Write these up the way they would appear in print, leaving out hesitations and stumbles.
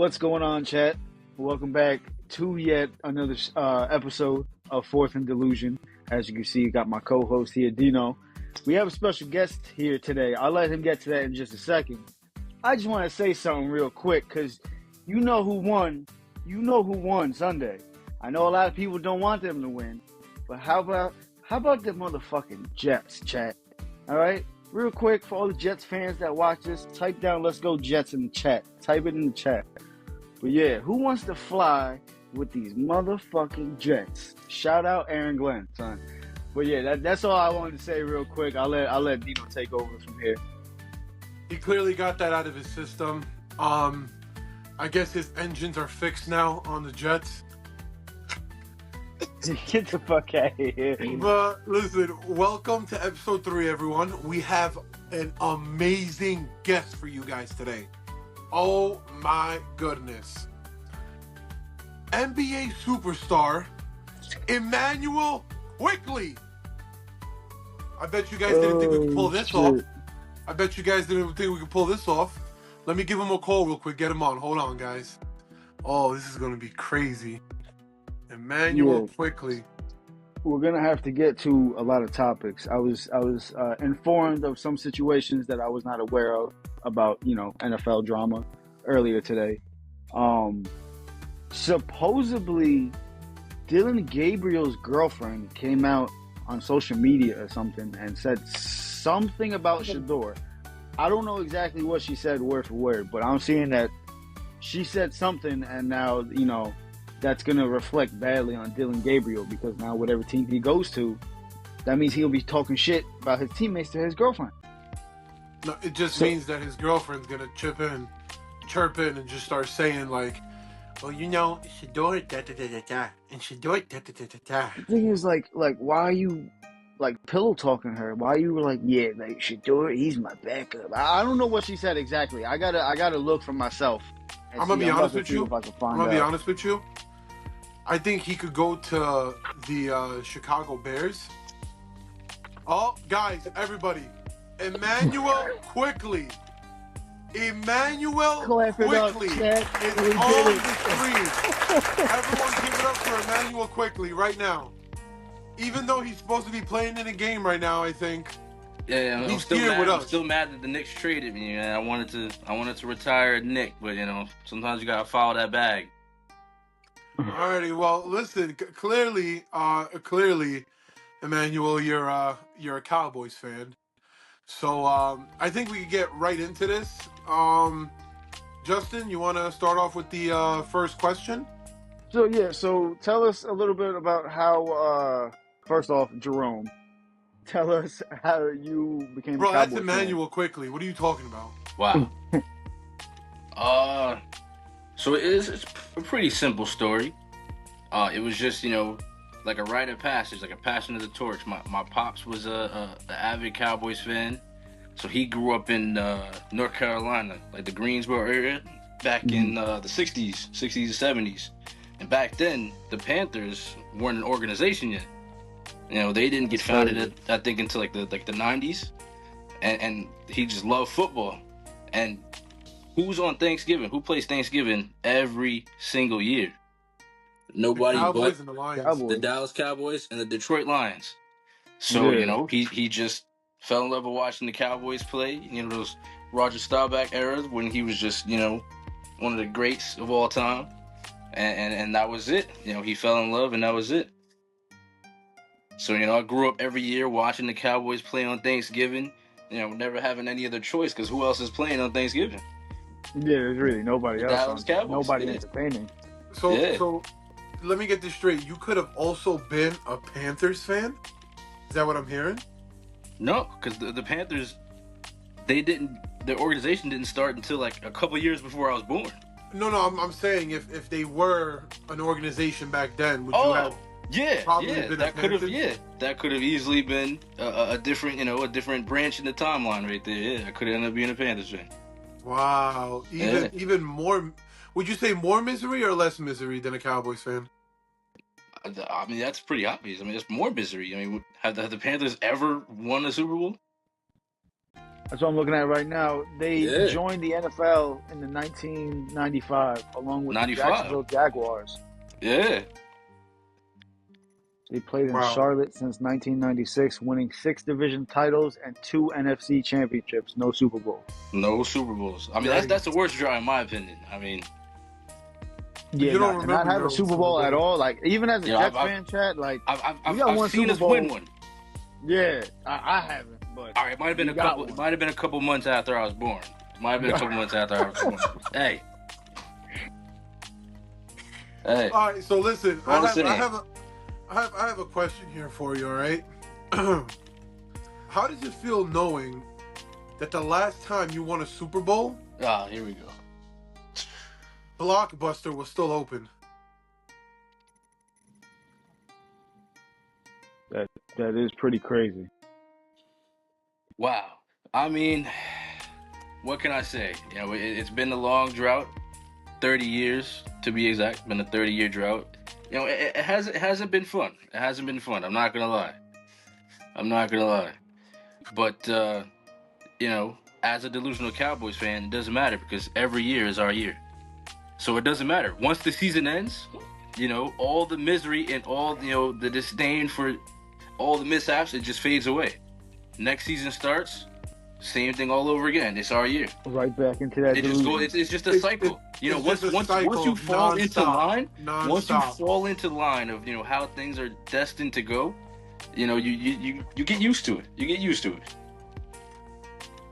What's going on, chat? Welcome back to yet another episode of Fourth and Delusion. As you can see, you got my co-host here, Dino. We have a special guest here today. I'll let him get to that in just a second. I just want to say something real quick because you know who won. You know who won Sunday. I know a lot of people don't want them to win, but how about the motherfucking Jets, chat? All right? Real quick, for all the Jets fans that watch this, type down "Let's Go Jets" in the chat. Type it in the chat. But yeah, who wants to fly with these motherfucking Jets? Shout out Aaron Glenn, son. But yeah, that's all I wanted to say real quick. I'll let Dino take over from here. He clearly got that out of his system. I guess his engines are fixed now on the Jets. Get the fuck out of here. But listen, welcome to episode 3, everyone. We have an amazing guest for you guys today. Oh my goodness. NBA superstar, Immanuel Quickley. I bet you guys didn't think we could pull this off. I bet you guys didn't think we could pull this off. Let me give him a call real quick. Get him on. Hold on, guys. Oh, this is going to be crazy. Immanuel Quickley. We're gonna have to get to a lot of topics. I was informed of some situations that I was not aware of about NFL drama earlier today. Supposedly, Dylan Gabriel's girlfriend came out on social media or something and said something about Shador. I don't know exactly what she said word for word, but I'm seeing that she said something, and now that's going to reflect badly on Dylan Gabriel, because now whatever team he goes to, that means he'll be talking shit about his teammates to his girlfriend. No, it just means that his girlfriend's going to chirp in, and just start saying, like, well, Shador da-da-da-da-da, and Shador da-da-da-da-da. The thing is, like, why are you, pillow talking her? Why are you, Shador, he's my backup? I don't know what she said exactly. I gotta look for myself. I'm going to be honest with you. I think he could go to the Chicago Bears. Oh, guys, everybody. Immanuel Quickley. Immanuel Quickley is on the screen. Everyone give it up for Immanuel Quickley right now. Even though he's supposed to be playing in a game right now, I think. Yeah, he's here with us. I'm still mad that the Knicks traded me. Man. I wanted to retire Nick, but sometimes you gotta follow that bag. Alrighty, well, listen. Clearly, Immanuel, you're a Cowboys fan. So I think we can get right into this. Justin, you want to start off with the first question? So tell us a little bit about how. First off, Jerome, tell us how you became. Bro, a Cowboys that's Immanuel Quickley. What are you talking about? Wow. So it's a pretty simple story. It was just like a rite of passage, like a passing of the torch. My pops was a avid Cowboys fan, so he grew up in North Carolina, like the Greensboro area, back in the 60s and 70s. And back then, the Panthers weren't an organization yet. They didn't get founded, I think, until like the 90s. And he just loved football. And who's on Thanksgiving? Who plays Thanksgiving every single year? Nobody but the Dallas Cowboys and the Detroit Lions. So, he just fell in love with watching the Cowboys play. Those Roger Staubach eras when he was just, one of the greats of all time. And that was it. He fell in love and that was it. So, I grew up every year watching the Cowboys play on Thanksgiving, never having any other choice because who else is playing on Thanksgiving? Yeah, there's really nobody else. Dallas Cowboys. Nobody entertaining. So let me get this straight. You could have also been a Panthers fan? Is that what I'm hearing? No, because the Panthers, their organization didn't start until like a couple years before I was born. No, I'm saying if they were an organization back then, would you have... That could have easily been a different, a different branch in the timeline right there. Yeah, I could have ended up being a Panthers fan. Wow, even more. Would you say more misery or less misery than a Cowboys fan? I mean, that's pretty obvious. I mean, it's more misery. I mean, have the Panthers ever won a Super Bowl? That's what I'm looking at right now. They Yeah. joined the NFL in the 1995, along with the 95. Jacksonville Jaguars. Yeah. They played in Wow. Charlotte since 1996, winning 6 division titles and 2 NFC championships. No Super Bowl. No Super Bowls. I mean, Yikes. that's the worst draw in my opinion. I mean, Yeah, You don't not remember have your a Super Super Bowl Bowl. at all. Like even as a Yeah, Jets fan, chat, like I've we got one seen Super us Bowl. win one. Yeah, I haven't, but All right, it might have been we a got couple. one. It might have been a couple months after I was born. Might have been a couple months after I was born. Hey. Hey. All right, so listen, All I the same. have a question here for you. All right, how does it feel knowing that the last time you won a Super Bowl, Ah, here we go. Blockbuster was still open? That is pretty crazy. Wow. I mean, what can I say? You know, it's been a long drought, 30 years to be exact. Been a 30-year drought. You know, it hasn't been fun. It hasn't been fun. I'm not gonna lie. But you know, as a delusional Cowboys fan, it doesn't matter because every year is our year. So it doesn't matter. Once the season ends, you know, all the misery and all, you know, the disdain for all the mishaps, it just fades away. Next season starts, same thing all over again. It's our year. Right back into that. It just goes. It's just a cycle. You know, once you fall into line, once you fall into line of, you know, how things are destined to go, you know, you get used to it. You get used to it.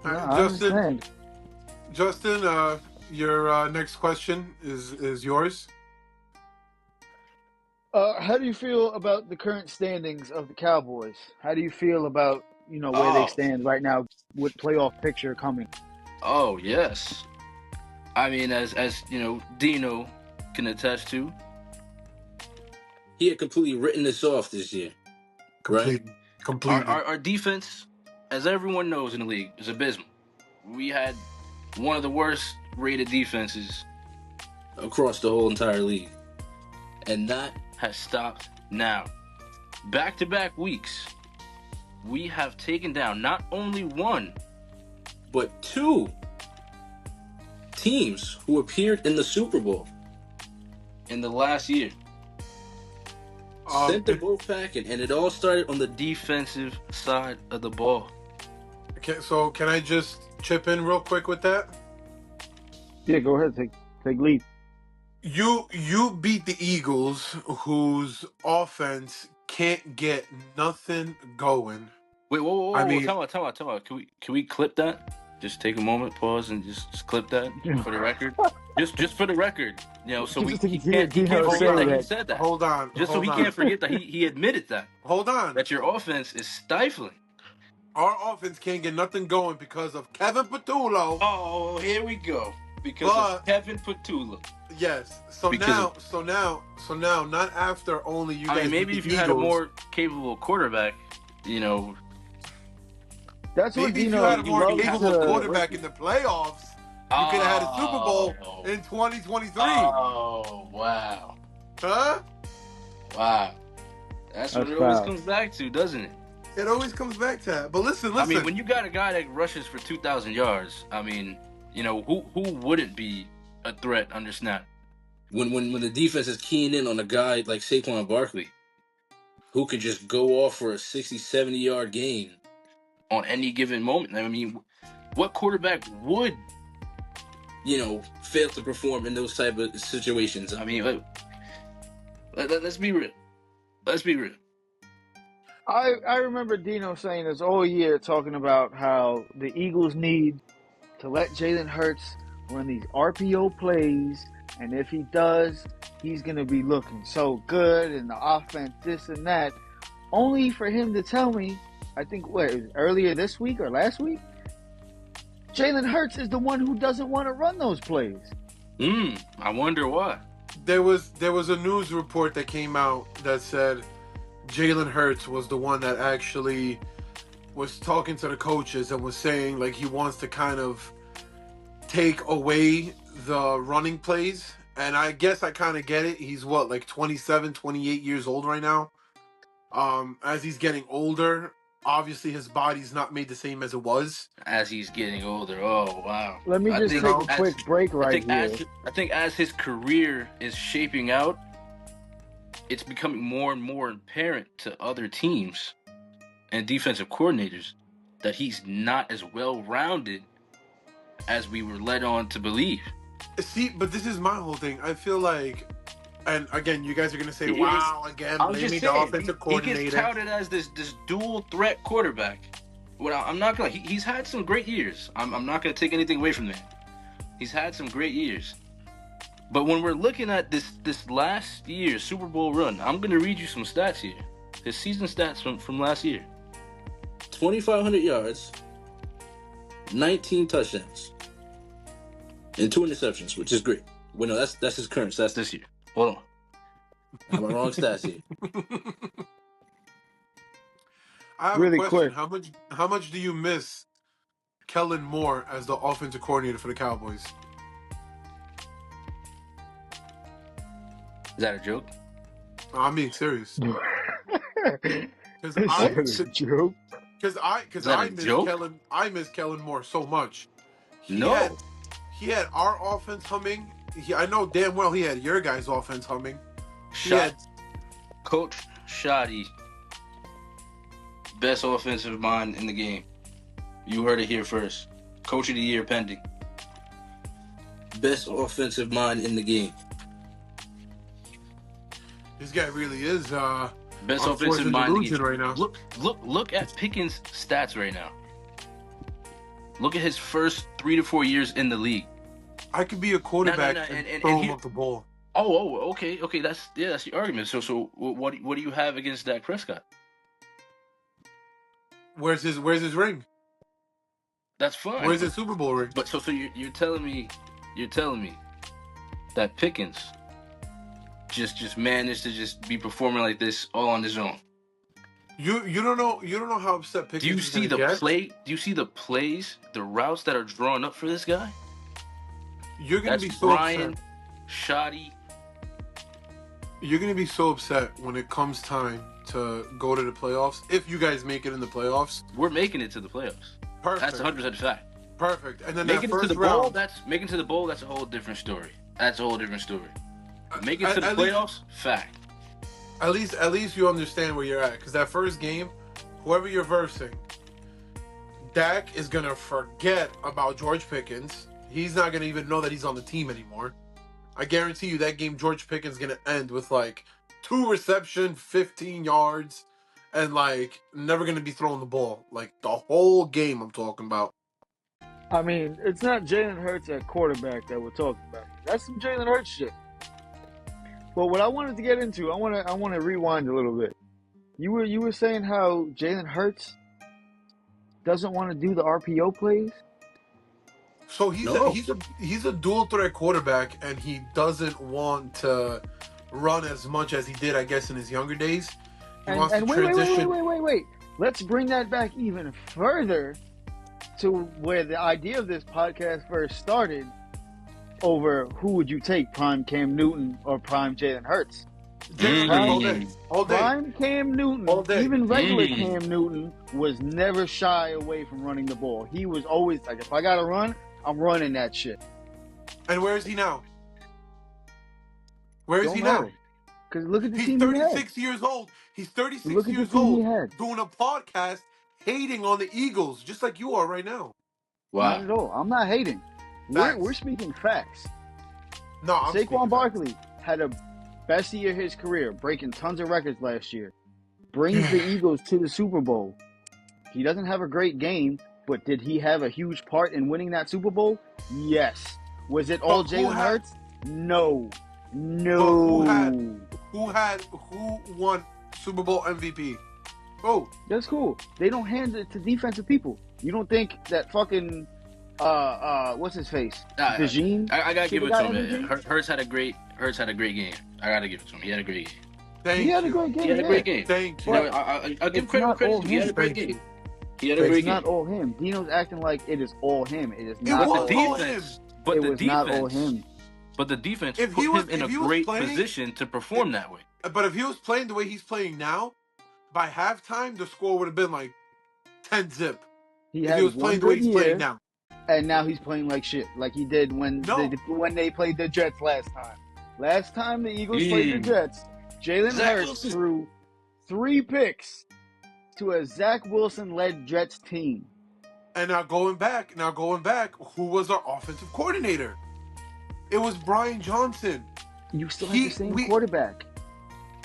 I understand. Justin, your next question is yours. How do you feel about the current standings of the Cowboys? How do you feel about, you know, where they stand right now with playoff picture coming? Oh, yes. I mean, as you know, Dino can attest to, he had completely written this off this year. Completely. Our defense, as everyone knows in the league, is abysmal. We had one of the worst rated defenses across the whole entire league. And that has stopped now. Back-to-back weeks, we have taken down not only one, but two teams who appeared in the Super Bowl in the last year. Sent them both packing, and it all started on the defensive side of the ball. So can I just chip in real quick with that? Yeah, go ahead, take lead. You beat the Eagles, whose offense can't get nothing going. Wait, whoa! I mean, Tell me. Can we clip that? Just take a moment, pause, and just clip that for the record. just for the record, you know, so he can't forget that he said that. Hold on. So he can't forget that he admitted that. Hold on. That your offense is stifling. Our offense can't get nothing going because of Kevin Patullo. Oh, here we go. Because of Kevin Patullo. Yes. So now, not after only you guys. I mean, maybe if you had a more capable quarterback, you know. That's what maybe if you had a more capable quarterback in the playoffs, you could have had a Super Bowl in 2023. Oh, wow. Huh? Wow. That's what it always comes back to, doesn't it? It always comes back to that. But listen. I mean, when you got a guy that rushes for 2,000 yards, I mean, you know, who wouldn't be a threat under snap? When the defense is keying in on a guy like Saquon Barkley, who could just go off for a 60, 70-yard gain on any given moment. I mean, what quarterback would, you know, fail to perform in those type of situations? I mean, let's be real. Let's be real. I remember Dino saying this all year, talking about how the Eagles need to let Jalen Hurts run these RPO plays, and if he does, he's going to be looking so good, and the offense, this and that, only for him to tell me, I think, earlier this week or last week, Jalen Hurts is the one who doesn't want to run those plays. I wonder why. There was a news report that came out that said Jalen Hurts was the one that actually was talking to the coaches and was saying, like, he wants to kind of take away the running plays. And I guess I kind of get it. He's like 27, 28 years old right now. As he's getting older, obviously his body's not made the same as it was. As he's getting older. Oh wow. Let me just take a quick break right here. I think as his career is shaping out, it's becoming more and more apparent to other teams and defensive coordinators that he's not as well-rounded as we were led on to believe. See, but this is my whole thing. I feel like, and again, you guys are going to say, wow, again, blaming the offensive coordinator. He gets touted as this dual threat quarterback. Well, I'm not going to, he's had some great years. I'm not going to take anything away from that. He's had some great years. But when we're looking at this last year's Super Bowl run, I'm going to read you some stats here. His season stats from last year. 2,500 yards, 19 touchdowns, and 2 interceptions, which is great. Well, no, that's his current stats this year. Hold on. I have my wrong stats here. I have Really a question. quick. How much do you miss Kellen Moore as the offensive coordinator for the Cowboys? Is that a joke? I'm being serious. Is that a joke? Because I miss Kellen Moore so much. He had our offense humming. I know damn well he had your guys' offense humming. Coach Shoddy, best offensive mind in the game. You heard it here first. Coach of the year pending. Best offensive mind in the game. This guy really is best offensive mind in the game right now. Look at Pickens' stats right now. Look at his first 3 to 4 years in the league. I could be a quarterback and throw him off the ball. Okay. That's the argument. So what do you have against Dak Prescott? Where's his ring? That's fine. Where's his Super Bowl ring? But so you're telling me that Pickens just managed to just be performing like this all on his own. You don't know how upset Pickens is. Do you see the plays, the routes that are drawn up for this guy? You're gonna be so Brian upset. Shoddy. You're gonna be so upset when it comes time to go to the playoffs. If you guys make it in the playoffs, we're making it to the playoffs. Perfect. That's 100% fact. Perfect. And then making that first it to the round, bowl. Making it to the bowl. That's a whole different story. Making it to the playoffs. Fact. At least you understand where you're at. Because that first game, whoever you're versing, Dak is going to forget about George Pickens. He's not going to even know that he's on the team anymore. I guarantee you that game, George Pickens is going to end with 2 reception, 15 yards, and never going to be throwing the ball. The whole game I'm talking about. I mean, it's not Jalen Hurts at quarterback that we're talking about. That's some Jalen Hurts shit. But what I wanted to get into, I want to rewind a little bit. You were saying how Jalen Hurts doesn't want to do the RPO plays. So he's a dual threat quarterback, and he doesn't want to run as much as he did, I guess, in his younger days. He wants to transition. Wait. Let's bring that back even further to where the idea of this podcast first started. Over who would you take, prime Cam Newton or prime Jalen Hurts? All day. Prime Cam Newton, even regular Cam Newton, was never shy away from running the ball. He was always like, if I gotta run, I'm running that shit. And where is he now? Where is he now? Because look at the team. He's 36 years old. He's 36 years old doing a podcast hating on the Eagles, just like you are right now. Wow. Not at all. I'm not hating. We're speaking facts. No, I'm Saquon Barkley had a best year of his career, breaking tons of records last year. Brings the Eagles to the Super Bowl. He doesn't have a great game, but did he have a huge part in winning that Super Bowl? Yes. Was it all Jalen Hurts? No. Who won Super Bowl MVP? Oh, that's cool. They don't hand it to defensive people. You don't think that fucking what's his face? Delusion? I gotta give it to him. Hurts had a great game. I gotta give it to him. He had a great game. He had a great game. Thank you. I'll give credit. He had a great game. It's not all him. Dino's acting like it is all him. It is not all him. But the defense. Not all him. But the defense put him in a great position to perform that way. But if he was playing the way he's playing now, by halftime the score would have been 10 zip. He If had he was one playing the way good he's playing year, now. and now he's playing like shit, like he did when they played the Jets last time. Last time the Eagles played the Jets, Jalen Hurts threw 3 picks to a Zach Wilson-led Jets team. And now going back, who was our offensive coordinator? It was Brian Johnson. You still had the same quarterback.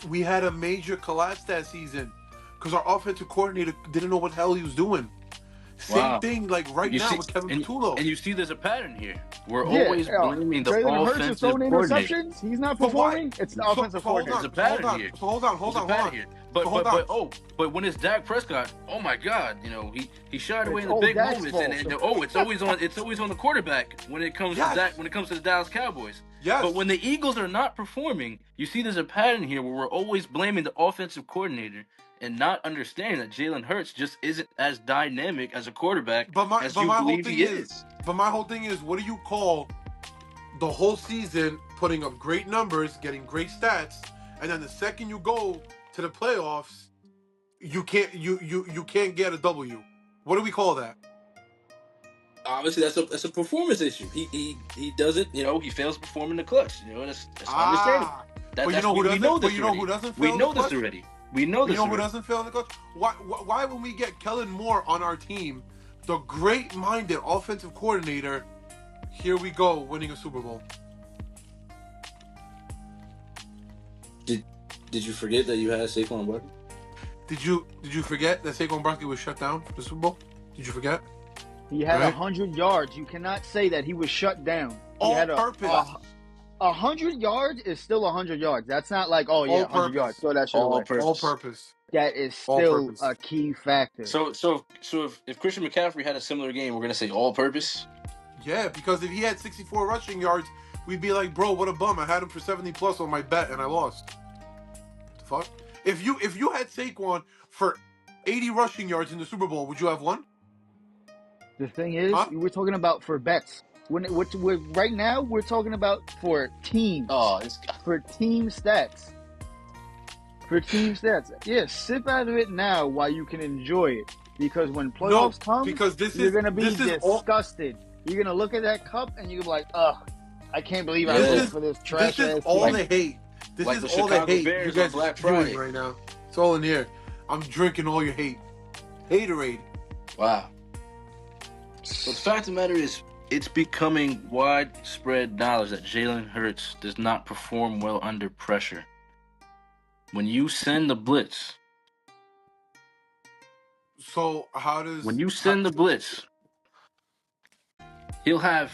We had a major collapse that season because our offensive coordinator didn't know what the hell he was doing. Same thing like now with Kevin Patullo. And you see there's a pattern here. We're always blaming the Jalen Hurts is throwing coordinator. interceptions. He's not performing. It's the offensive coordinator. There's a pattern here. So hold on. But when it's Dak Prescott, oh my God, he shied away in the big moments, it's always on the quarterback when it comes to the Dallas Cowboys. Yes. But when the Eagles are not performing, you see there's a pattern here where we're always blaming the offensive coordinator and not understanding that Jalen Hurts just isn't as dynamic as a quarterback as you believe he is. But my whole thing is, what do you call the whole season putting up great numbers, getting great stats, and then the second you go to the playoffs, you can't get a W? What do we call that? Obviously, that's a performance issue. He doesn't, he fails to perform in the clutch. That's understandable. But you know who doesn't fail? We know this already. We know this. You know who doesn't fail in the clutch? Why when we get Kellen Moore on our team, the great-minded offensive coordinator, here we go winning a Super Bowl? Did you forget that you had Saquon Barkley? Did you forget that Saquon Barkley was shut down for the Super Bowl? Did you forget? He had 100 yards. You cannot say that he was shut down. Purpose. 100 yards is still 100 yards. That's not like, 100 yards. Throw that shit away. All purpose. That is still a key factor. So if Christian McCaffrey had a similar game, we're gonna say all purpose. Yeah, because if he had 64 rushing yards, we'd be like, bro, what a bum. I had him for 70 plus on my bet and I lost. What the fuck? If you had Saquon for 80 rushing yards in the Super Bowl, would you have won? The thing is, we're talking about for bets. Right now, we're talking about for teams. For team stats. For team stats. Yeah, sip out of it now while you can enjoy it. Because when playoffs come, you're going to be disgusted. You're going to look at that cup and you're going to be like, ugh, I can't believe I voted for this trash ass. This is all the hate. This is all the hate you guys are doing right now. It's all in here. I'm drinking all your hate. Haterade. Wow. But the fact of the matter is, it's becoming widespread knowledge that Jalen Hurts does not perform well under pressure. When you send the blitz. So when you send the blitz, he'll have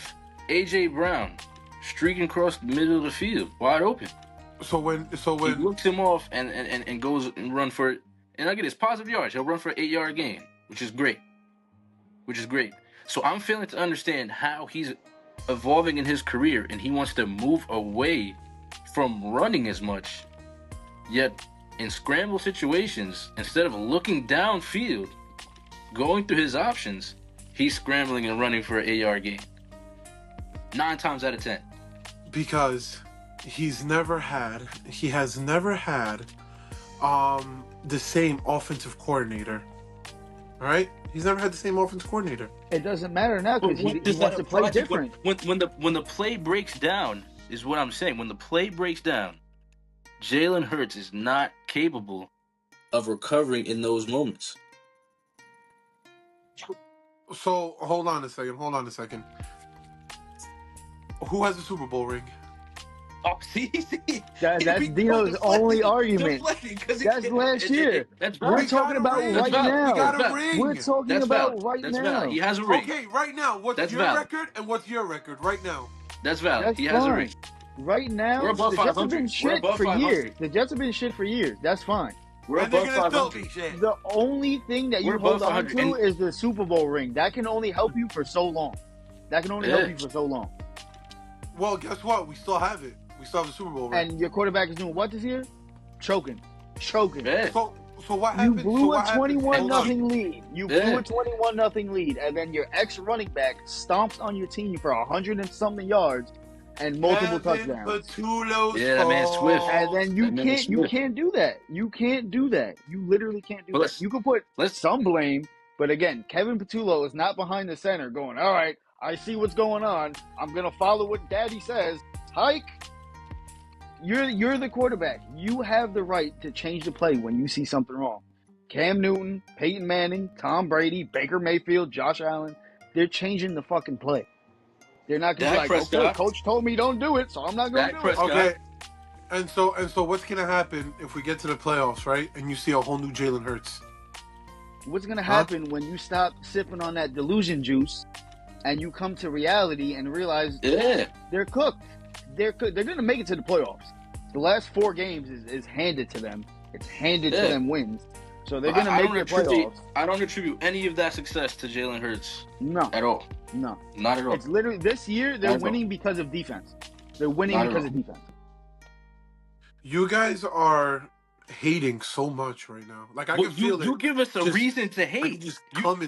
A.J. Brown streaking across the middle of the field, wide open. So when he looks him off and goes and run for it, and I get his positive yards. He'll run for an 8-yard gain, which is great. So I'm failing to understand how he's evolving in his career and he wants to move away from running as much. Yet in scramble situations, instead of looking downfield, going through his options, he's scrambling and running for an 8-yard gain. 9 times out of 10. Because he has never had the same offensive coordinator. All right? He's never had the same offensive coordinator. It doesn't matter now because he wants to play different. When the play breaks down, is what I'm saying. When the play breaks down, Jalen Hurts is not capable of recovering in those moments. So, hold on a second. Who has the Super Bowl ring? Oh, see? That's Dino's only argument. That's last year. We're talking about right now. We got a ring. We're talking about right now. He has a ring. Okay, right now. What's your record and what's your record right now? That's valid. That's he has a ring. Right now, we're above the Jets 500. have been shit for years. The Jets have been shit for years. That's fine. We're above 500. The only thing that you hold on to is the Super Bowl ring. That can only help you for so long. Well, guess what? We still have it. We still have the Super Bowl ring. And your quarterback is doing what this year? Choking. Yeah. So what happened? You blew a 21-0 lead. You blew a 21-0 lead, and then your ex-running back stomps on your team for 100 and something yards and multiple touchdowns. That man's swift. And then you can't do that. You can't do that. You literally can't do that. You can put some blame But again, Kevin Patullo is not behind the center going, all right, I see what's going on. I'm going to follow what Daddy says. Hike. You're the quarterback. You have the right to change the play when you see something wrong. Cam Newton, Peyton Manning, Tom Brady, Baker Mayfield, Josh Allen, they're changing the fucking play. They're not going to be like, Prescott. okay, coach told me don't do it, so I'm not going to do Prescott. it. Okay. And so what's going to happen if we get to the playoffs, right? And you see a whole new Jalen Hurts? What's going to happen when you stop sipping on that delusion juice and you come to reality and realize they're cooked? They're going to make it to the playoffs. The last 4 games is handed to them. It's handed to them wins. So they're going to make the playoffs. I don't attribute any of that success to Jalen Hurts. No. At all. No. Not at all. It's literally this year they're winning because of defense. They're winning because of defense. You guys are hating so much right now. Like I can feel it. You give us a reason to hate.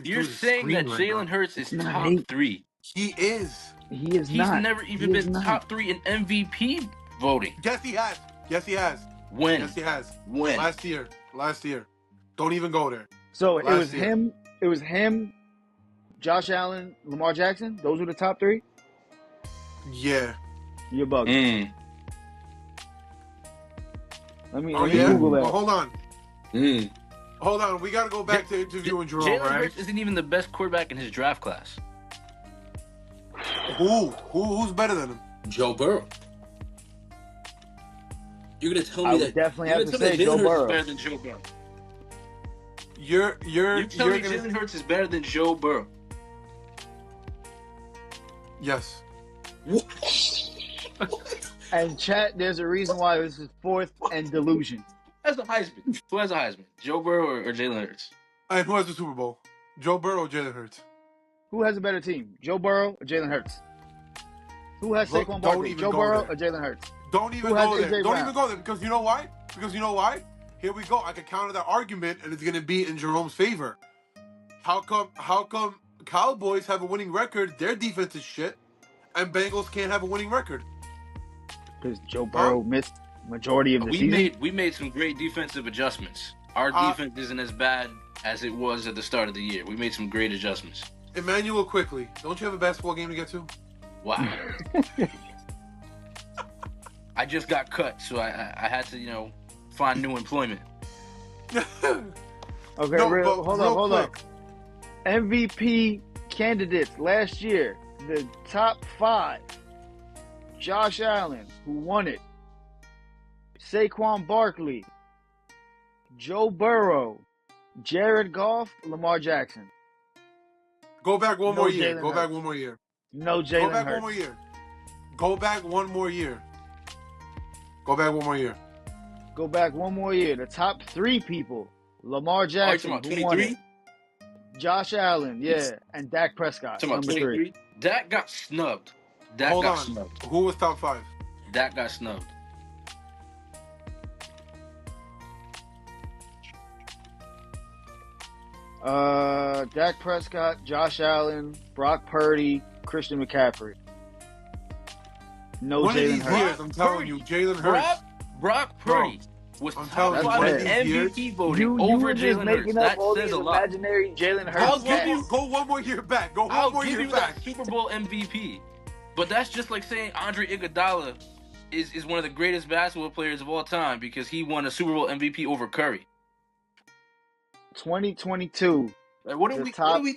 You're saying that Jalen Hurts is top 3. He is. He is He's not. never even been top 3 in MVP voting. Yes, he has. Yes, he has. When? Yes, he has. When? Last year. Don't even go there. So it was him, Josh Allen, Lamar Jackson. Those were the top 3? Yeah. You're bugging. Let me yeah? Google that. Well, hold on. Hold on. We got to go back to interviewing Jerome, Jalen right? Hurts isn't even the best quarterback in his draft class. Who's better than him? Joe Burrow. You're gonna tell me that? Definitely have to say Joe Burrow. Better than Joe Burrow. You're telling me Jalen Hurts is better than Joe Burrow? Yes. And chat, there's a reason why this is 4th and delusion. That's a Heisman. Who has a Heisman? Joe Burrow or Jalen Hurts? And who has the Super Bowl? Joe Burrow or Jalen Hurts? Who has a better team? Joe Burrow or Jalen Hurts? Who has Saquon Barkley? Joe Burrow or Jalen Hurts? Don't even go there. Don't even go there because you know why? Here we go. I can counter that argument and it's going to be in Jerome's favor. How come Cowboys have a winning record, their defense is shit, and Bengals can't have a winning record? Because Joe Burrow missed majority of the season. We made some great defensive adjustments. Our defense isn't as bad as it was at the start of the year. We made some great adjustments. Immanuel Quickley, don't you have a basketball game to get to? Wow. I just got cut, so I had to, find new employment. Okay, hold up. MVP candidates last year, the top 5. Josh Allen, who won it. Saquon Barkley. Joe Burrow. Jared Goff, Lamar Jackson. Go back one more year. No Jalen Hurts. Go back one more year. Go back one more year. The top 3 people. Lamar Jackson, who won it. Josh Allen, and Dak Prescott, number 3. Dak got snubbed. Hold on. Who was top 5? Dak got snubbed. Dak Prescott, Josh Allen, Brock Purdy, Christian McCaffrey. No Jalen Hurts. I'm telling you, Jalen Hurts. Brock Purdy was top 5 in MVP voting you over were just Jalen making Hurts. up all That these says a lot. imaginary Jalen Hurts. Go one more year back. I'll give you that Super Bowl MVP. But that's just like saying Andre Iguodala is one of the greatest basketball players of all time because he won a Super Bowl MVP over Curry. 2022. Like, what are we talking?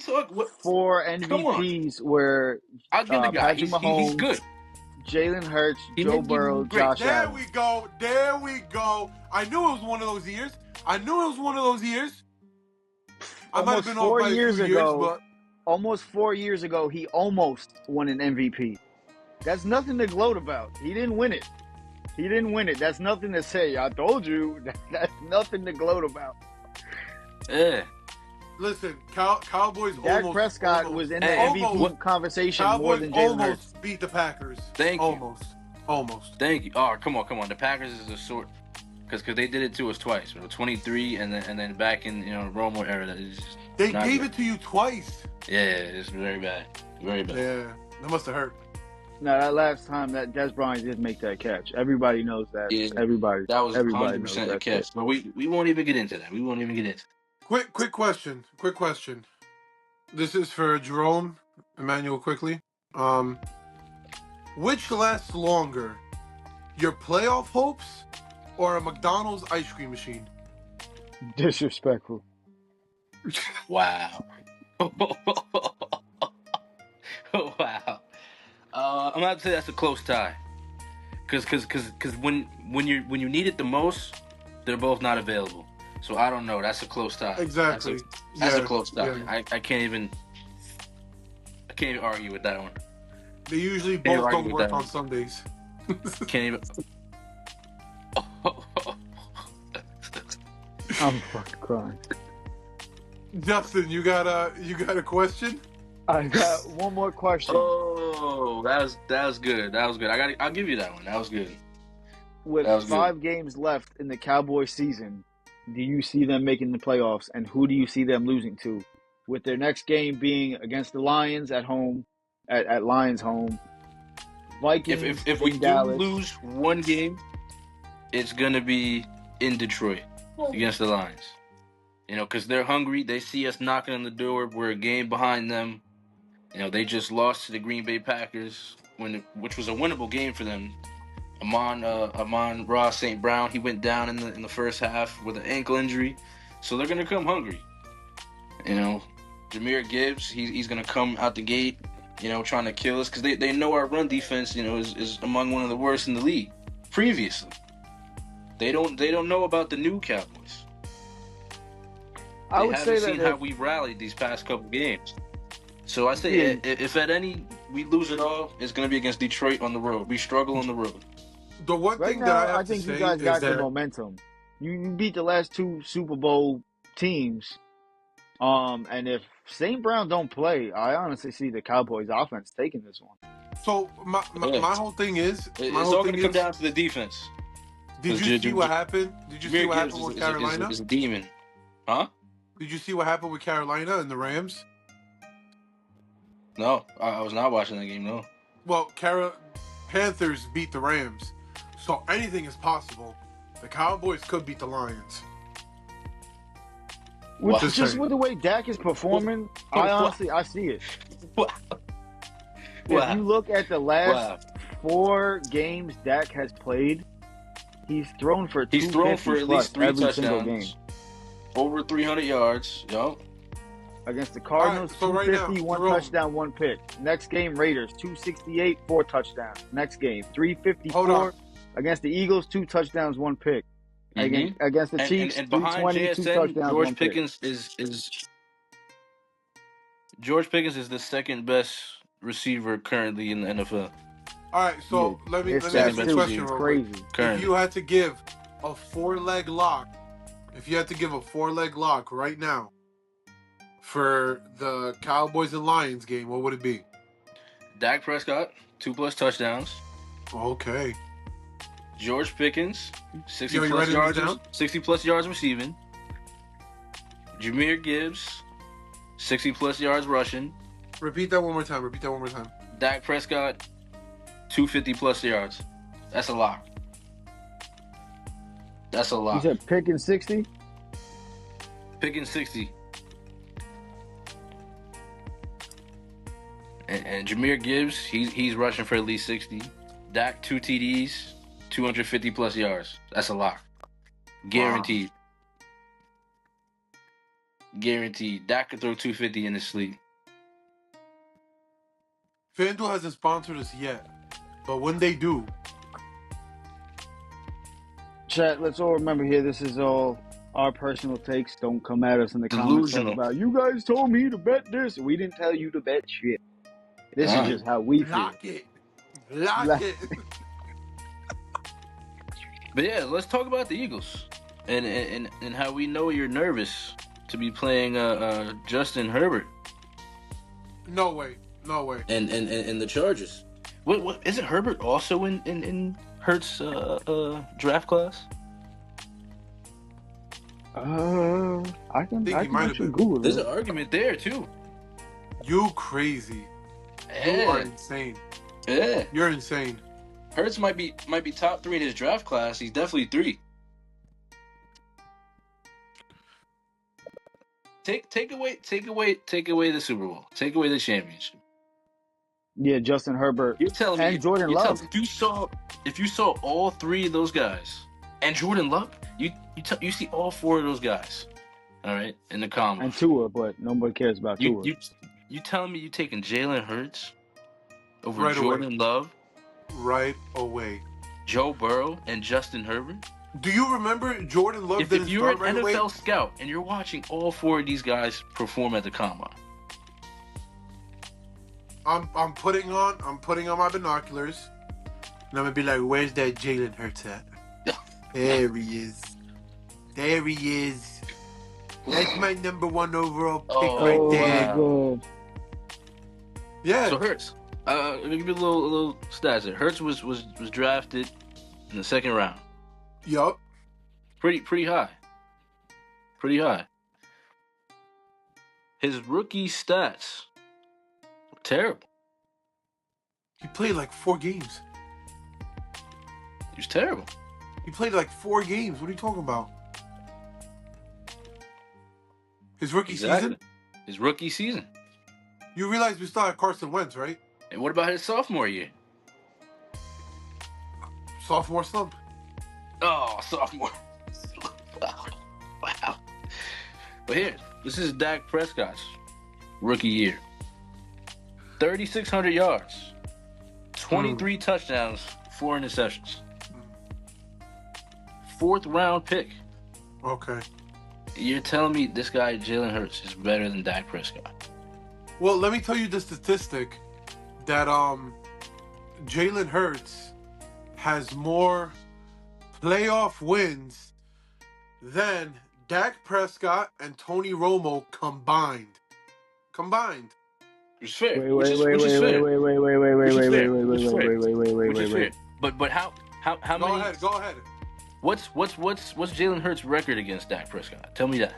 4 MVPs were I'll give the guy. Patrick Mahomes, he's good. Jalen Hurts, Joe Burrow, Josh Allen. There we go. I knew it was one of those years. I might have been off by a few years, but almost 4 years ago, he almost won an MVP. That's nothing to gloat about. He didn't win it. That's nothing to say. I told you. That's nothing to gloat about. Yeah. Listen, Cowboys Dak Prescott was in the MVP conversation more than Jalen Hurts. Almost beat the Packers. Thank you. Almost. Thank you. Oh, come on. The Packers is a sort because they did it to us twice. 23 and then back in Romo era. They gave it to you twice. Yeah, it's very bad. Very bad. Yeah, that must have hurt. No, that last time that Des Bryant did make that catch. Everybody knows that. Yeah, everybody. That was 100% a catch. But we won't even get into that. Quick question. This is for Jerome, Immanuel Quickley. Which lasts longer, your playoff hopes or a McDonald's ice cream machine? Disrespectful. Wow. Wow. I'm gonna say that's a close tie. Cause when you need it the most, they're both not available. So I don't know. That's a close tie. Exactly. That's a close tie. Yeah. I can't even argue with that one. They usually both don't work on Sundays. Can't even. I'm fucking crying. Justin, you got a question? I got one more question. Oh, that was good. That was good. I'll give you that one. That was good. With 5 games left in the Cowboys season, do you see them making the playoffs, and who do you see them losing to? With their next game being against the Lions at home, at Lions home, Vikings. If we Dallas. do lose one game, it's gonna be in Detroit against the Lions. You know, because they're hungry. They see us knocking on the door. We're a game behind them. You know, they just lost to the Green Bay Packers, which was a winnable game for them. Amon-Ra St. Brown, he went down in the first half with an ankle injury, so they're gonna come hungry. You know, Jahmyr Gibbs, he's gonna come out the gate, you know, trying to kill us because they know our run defense, you know, is among one of the worst in the league. Previously, they don't know about the new Cowboys. I would say that how we rallied these past couple games. So I say, if at any we lose it all, it's going to be against Detroit on the road. We struggle on the road. The one right thing now, that I think you guys got the momentum. You beat the last 2 Super Bowl teams. And if St. Brown don't play, I honestly see the Cowboys offense taking this one. So my whole thing is, it's all going to come down to the defense. Did you see what happened? Did you see what happened with Carolina? Is a demon, huh? Did you see what happened with Carolina and the Rams? No, I was not watching that game. No. Well, Panthers beat the Rams, so anything is possible. The Cowboys could beat the Lions. Just with the way Dak is performing, I see it. If you look at the last 4 games Dak has played, he's thrown for at least 3 touchdowns. Over 300 yards. Yup. Against the Cardinals, right, so 250, right now, 1 touchdown, 1 pick. Next game, Raiders, 268, 4 touchdowns. Next game, 354. Against the Eagles, 2 touchdowns, 1 pick. Mm-hmm. Against the Chiefs, and behind 320, 2 JSN, touchdowns, George 1 Pickens pick. George Pickens is the second best receiver currently in the NFL. All right, so let me ask you a question real quick. Currently. If you had to give a 4-leg lock, right now for the Cowboys and Lions game, what would it be? Dak Prescott, 2+ touchdowns. Okay. George Pickens, 60+ yards receiving. Jahmyr Gibbs, 60+ yards rushing. Repeat that one more time. Dak Prescott, 250+ yards. That's a lock. You said Pickens 60? Pickens 60. And Jahmyr Gibbs, he's rushing for at least 60. Dak, 2 TDs, 250+ yards. That's a lock. Guaranteed. Wow. Guaranteed. Dak could throw 250 in his sleep. FanDuel hasn't sponsored us yet, but when they do... Chat, let's all remember here, this is all our personal takes. Don't come at us in the comments about, you guys told me to bet this. We didn't tell you to bet shit. This is just how we feel. Lock it. But yeah, let's talk about the Eagles and how we know you're nervous to be playing Justin Herbert. No way. And the Chargers. What isn't Herbert also in Hurts draft class? I can actually Google it. There's an argument there too. You crazy. Yeah. You are insane. Yeah. You're insane. Hurts might be top 3 in his draft class. He's definitely 3. take away the Super Bowl. Take away the championship. Yeah, Justin Herbert You're telling me and Jordan Love. if you saw all three of those guys and Jordan Love, you see all four of those guys, all right, in the combine. And Tua, but nobody cares about Tua. You telling me you taking Jalen Hurts over Right Jordan away. Love, Right away. Joe Burrow, and Justin Herbert? Do you remember Jordan Love didn't If you're start an right away? NFL scout and you're watching all four of these guys perform at the combine, I'm putting on my binoculars, and I'm gonna be like, "Where's that Jalen Hurts at?" There he is. There he is. That's my number one overall pick right there. God. Yeah. So Hurts, let me give you a little stats there. Hurts was drafted in the second round. Yup. Pretty high. Pretty high. His rookie stats were terrible. He played like 4 games. He was terrible. He played like 4 games. What are you talking about? His rookie season? His rookie season. You realize we still had Carson Wentz, right? And what about his sophomore year? Sophomore slump. Oh, sophomore. Wow. But here, this is Dak Prescott's rookie year. 3,600 yards, 23 touchdowns, 4 interceptions. 4th round pick. Okay. You're telling me this guy, Jalen Hurts, is better than Dak Prescott? Well, let me tell you the statistic that Jalen Hurts has more playoff wins than Dak Prescott and Tony Romo combined. Which is fair. Wait. But how many? Go ahead. What's Jalen Hurts' record against Dak Prescott? Tell me that.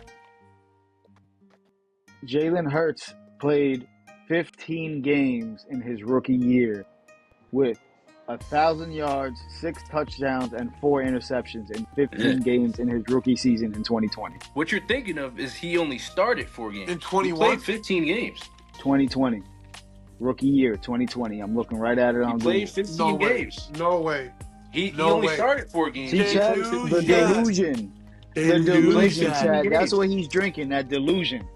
Jalen Hurts played 15 games in his rookie year with 1,000 yards, 6 touchdowns, and 4 interceptions in 15 games in his rookie season in 2020. What you're thinking of is he only started 4 games. In 21? He played 15 games. 2020. Rookie year, 2020. I'm looking right at it on He played Google. 15 games. No way. He only started 4 games. See, Chad, the delusion. The delusion, Chad. That's what he's drinking, that delusion.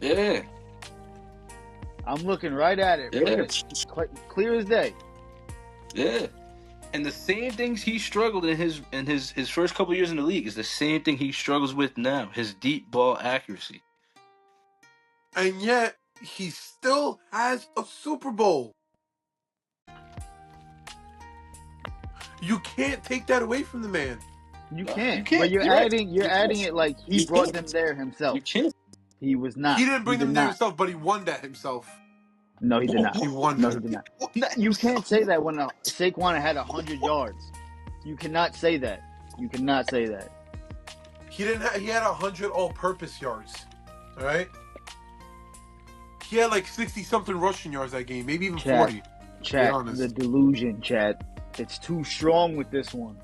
Yeah. I'm looking right at it. Yeah. Clear as day. Yeah. And the same things he struggled in his first couple years in the league is the same thing he struggles with now. His deep ball accuracy. And yet, he still has a Super Bowl. You can't take that away from the man. You can't. You can't. But you're Right. adding it like he brought them there himself. You can't. He was not. He didn't bring them there not. himself, but he won that himself. No, he did not. He won No, that. he did not. You can't say that when Saquon had 100 yards. You cannot say that. You cannot say that. He didn't. He had 100 all-purpose yards. All right. He had like 60-something rushing yards that game, maybe even 40. Chat, honest. the delusion, chat. It's too strong with this one.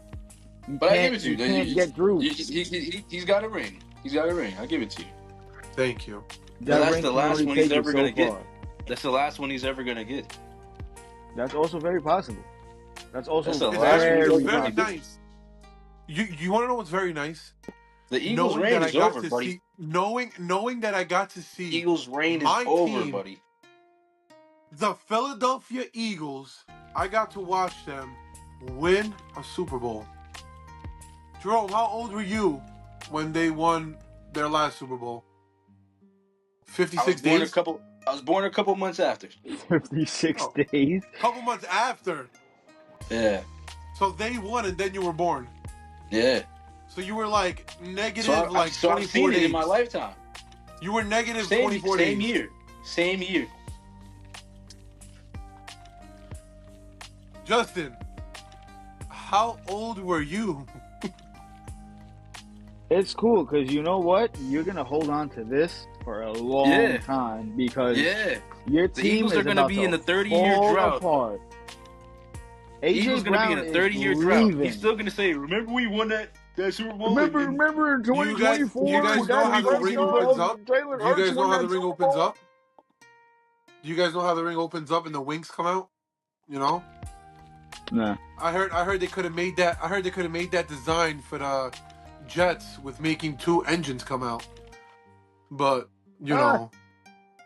But I give it to you. You can't get through. He's got a ring. He's got a ring. I give it to you. Thank you. That's ring the can last only one he's take you ever so gonna get. far. That's the last one he's ever gonna get. That's also very possible. That's also That's the It's last actually one. very possible. nice. You want to know what's very nice? The Eagles' Knowing reign that I is got over, to buddy. see, knowing that I got to see Eagles' reign is my over, team, buddy. the Philadelphia Eagles. I got to watch them win a Super Bowl. Jerome, how old were you when they won their last Super Bowl? 56 days. I was born a couple months after. 56 Oh. days. Couple months after. Yeah. So they won and then you were born. Yeah. So you were like negative So I've 24 seen days. it in my lifetime. You were negative 24 days. Same year. Justin, how old were you? It's cool because you know what? You're gonna hold on to this for a long time because your The team Eagles is are gonna about be to in the 30-year fall drought. apart. Eagles AJ gonna be Brown in a is 30-year drought. leaving. He's still gonna say, "Remember we won that That Super Bowl. Remember in You guys 2024, know how Dak the ring Prescott opens up? and Jalen Do you Hurts guys know won how that the ring Super opens Bowl? up? Do you guys know how the ring opens up and the wings come out? You know? Nah. I heard they could have made that. I heard they could have made that design for the Jets with making 2 engines come out. But you know,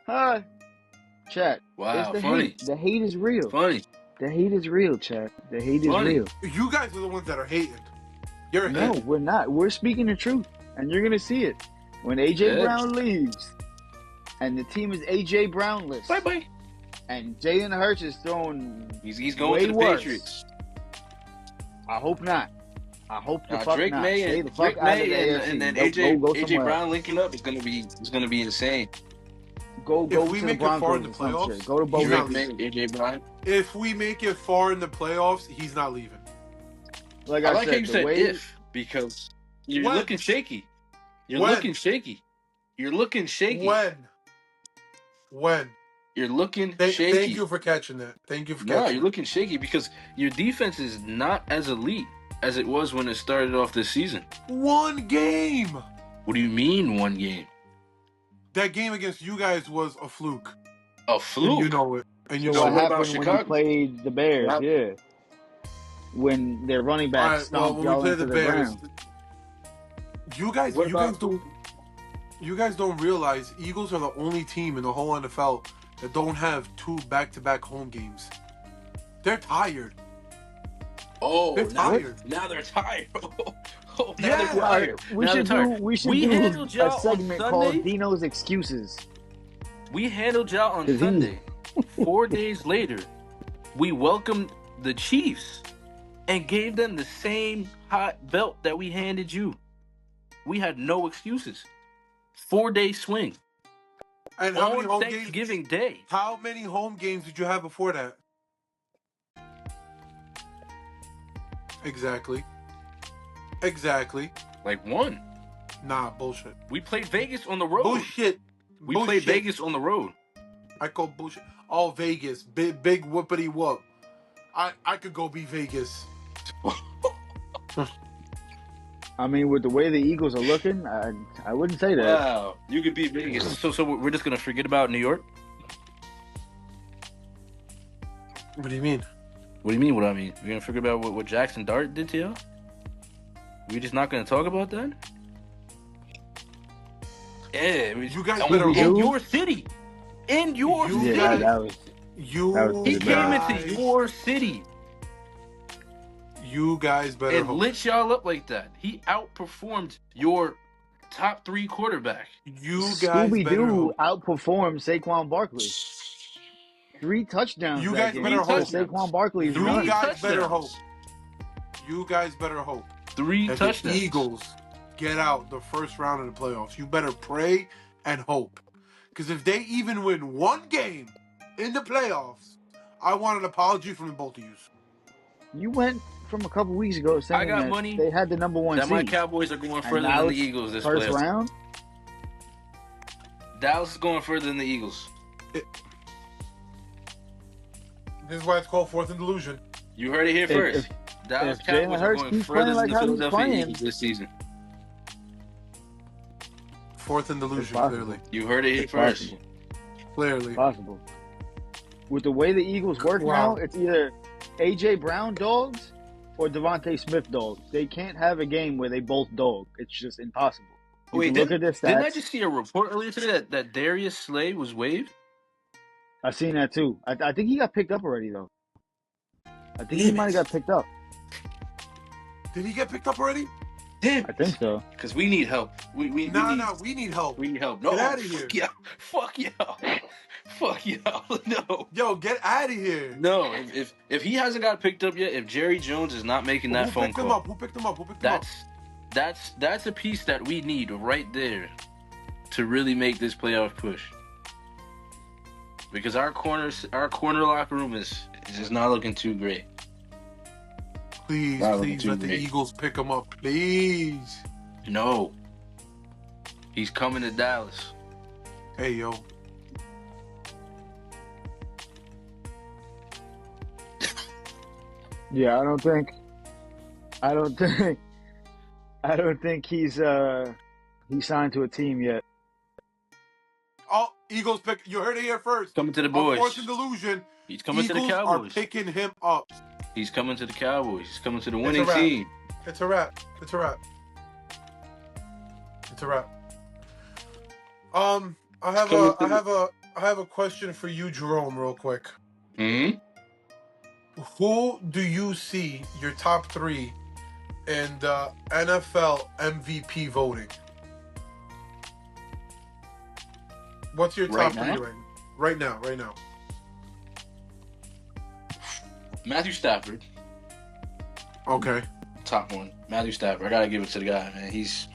Hi. Chat. Wow, It's the funny. hate. The hate is real. Funny. The hate is real, chat. The hate is Funny. real. you guys are the ones that are hating. You're No, hating. we're not. We're speaking the truth. And you're going to see it. When A.J. Yeah. Brown leaves, and the team is A.J. Brownless, Bye. and Jalen Hurts is throwing He's going way to the worse. Patriots. I hope not. I hope the fuck Drake not. May Stay and the fuck Drake out of the May AFC. and then Go AJ somewhere Brown else. linking up is gonna be insane. Go If we to the make it far in Broncos the or some playoffs, shit. Go to he's both. not Drake May, AJ Brown. If we make it far in the playoffs, he's not leaving. Like I I like how said, you the said way if because you're When? looking shaky. You're When? looking shaky. You're looking shaky. When? You're looking shaky. Thank you for catching that. Thank you for No, catching you're looking shaky because your defense is not as elite as it was when it started off this season. it. 1 game. What do you mean 1 game? That game against you guys was a fluke. A And fluke. you know it. And you So know what what it. about happened when you Chicago? played the Bears? Yeah. Yeah, when their running back All right. Well, stomped when we y'all play into the the Bears, ground. you guys don't realize Eagles are the only team in the whole NFL that don't have 2 back-to-back home games. They're tired. Oh, They're tired. now they're tired. Oh, now Yeah. they're All tired. right, we Now should they're do tired. we handled do y'all a on segment Sunday. called Dino's Excuses. We handled y'all on 'Cause he- Sunday. 4 days later, we welcomed the Chiefs and gave them the same hot belt that we handed you. We had no excuses. 4-day swing. And how many On home games? Thanksgiving Day. How many home games did you have before that? Exactly. Like 1. Nah, bullshit. We played Vegas on the road. Bullshit. We played Vegas on the road. I call bullshit. All Vegas. Big whoopity whoop. I could go be Vegas. I mean, with the way the Eagles are looking, I wouldn't say that. Wow. You could beat Vegas. So we're just going to forget about New York? What do you mean? What do you mean what I mean? We're going to forget about what Jackson Dart did to you? We just not going to talk about that? Yeah. You guys in better hope. your city. In your You city. Yeah, guys- that was. You That was He pretty came bad. into your city You guys better and hope. lit y'all up like that. He outperformed your top 3 quarterback. You guys Scooby better Doo hope. outperformed Saquon Barkley. 3 touchdowns. You that guys game. better So hope. Saquon Barkley is You nuts. guys better hope. touchdowns. You guys better hope 3 that touchdowns. the Eagles get out the first round of the playoffs. You better pray and hope. Because if they even win 1 game in the playoffs, I want an apology from the both of you. You went from a couple weeks ago saying got that money they had the number 1 That my seed. Cowboys are going And further now than the it's Eagles this First playoffs. round. Dallas is going further than the Eagles. This is why it's called 4th and Delusion. You heard it here first. Dallas if Jalen Cowboys are Hurts going keeps further playing than like the how he's Philadelphia playing- Eagles this season. 4th and Delusion, possible. clearly. You heard it here It's first. possible. Clearly. Possible. With the way the Eagles work Wow. now, it's either A.J. Brown dogs or Devontae Smith dogs. They can't have a game where they both dog. It's just impossible. You Wait, can look at their didn't I stats. just see a report earlier today that Darius Slay was waived? I seen that too. I think he got picked up already though. I think he Damn might have it. got picked up. Did he get picked up already? Damn. I think so. Because we need help. We need We need help. we need help. No, Get outta here. fuck y'all. Fuck y'all. Fuck y'all. No. Yo, get out of here. No, if he hasn't got picked up yet, if Jerry Jones is not making that Who phone picked him call, up? Who picked him up? Who picked him up? that's a piece that we need right there to really make this playoff push. Because our corner locker room is just not looking too great. Please, Not looking please too let the great. Eagles pick him up. Please. No. He's coming to Dallas. Hey, yo. Yeah, I don't think I don't think he's signed to a team yet. Oh, Eagles pick. You heard it here first. Coming to the On boys. Fourth and Delusion. He's coming to the Eagles Cowboys. are picking him up. He's coming to the Cowboys. He's coming to the It's winning a wrap. team. It's a wrap. It's a wrap. It's a wrap. I have a question for you, Jerome, real quick. Hmm. Who do you see your top three in the NFL MVP voting? What's your Right top now? three right now? Right now. Matthew Stafford, Okay. top one. Matthew Stafford. I gotta give it to the guy, man. He's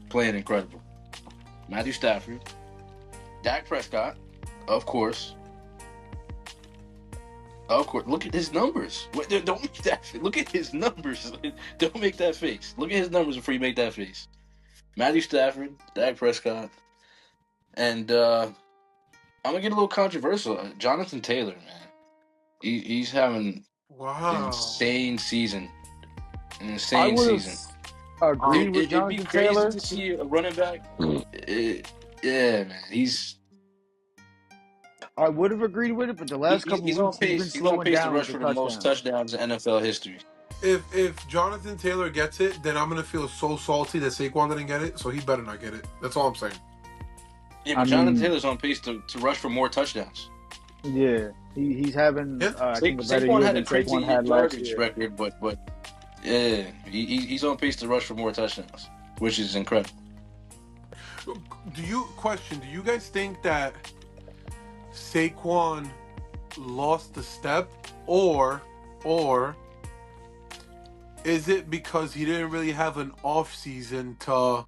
playing incredible. Matthew Stafford, Dak Prescott, of course. Of course. Look at his numbers. Wait, don't make that. Look at his numbers. Don't make that face. Look at his numbers before you make that face. Matthew Stafford, Dak Prescott, and I'm gonna get a little controversial. Jonathan Taylor, man. He's having an Wow. insane season. An I insane would have season. agreed with It'd be Jonathan crazy Taylor. to see a running back. Yeah, man. I would have agreed with it, but the last couple He's of on weeks he's been pace. He's on slowing pace to down rush with for the the most touchdowns. touchdowns in NFL history. If Jonathan Taylor gets it, then I'm gonna feel so salty that Saquon didn't get it, so he better not get it. That's all I'm saying. Yeah, but I Jonathan mean- Taylor's on pace to rush for more touchdowns. Yeah, he's having Yeah. I think a better Saquon year had a than crazy Saquon had last yardage year. record, but yeah, he's on pace to rush for more touchdowns, which is incredible. Do you guys think that Saquon lost a step, or is it because he didn't really have an off season to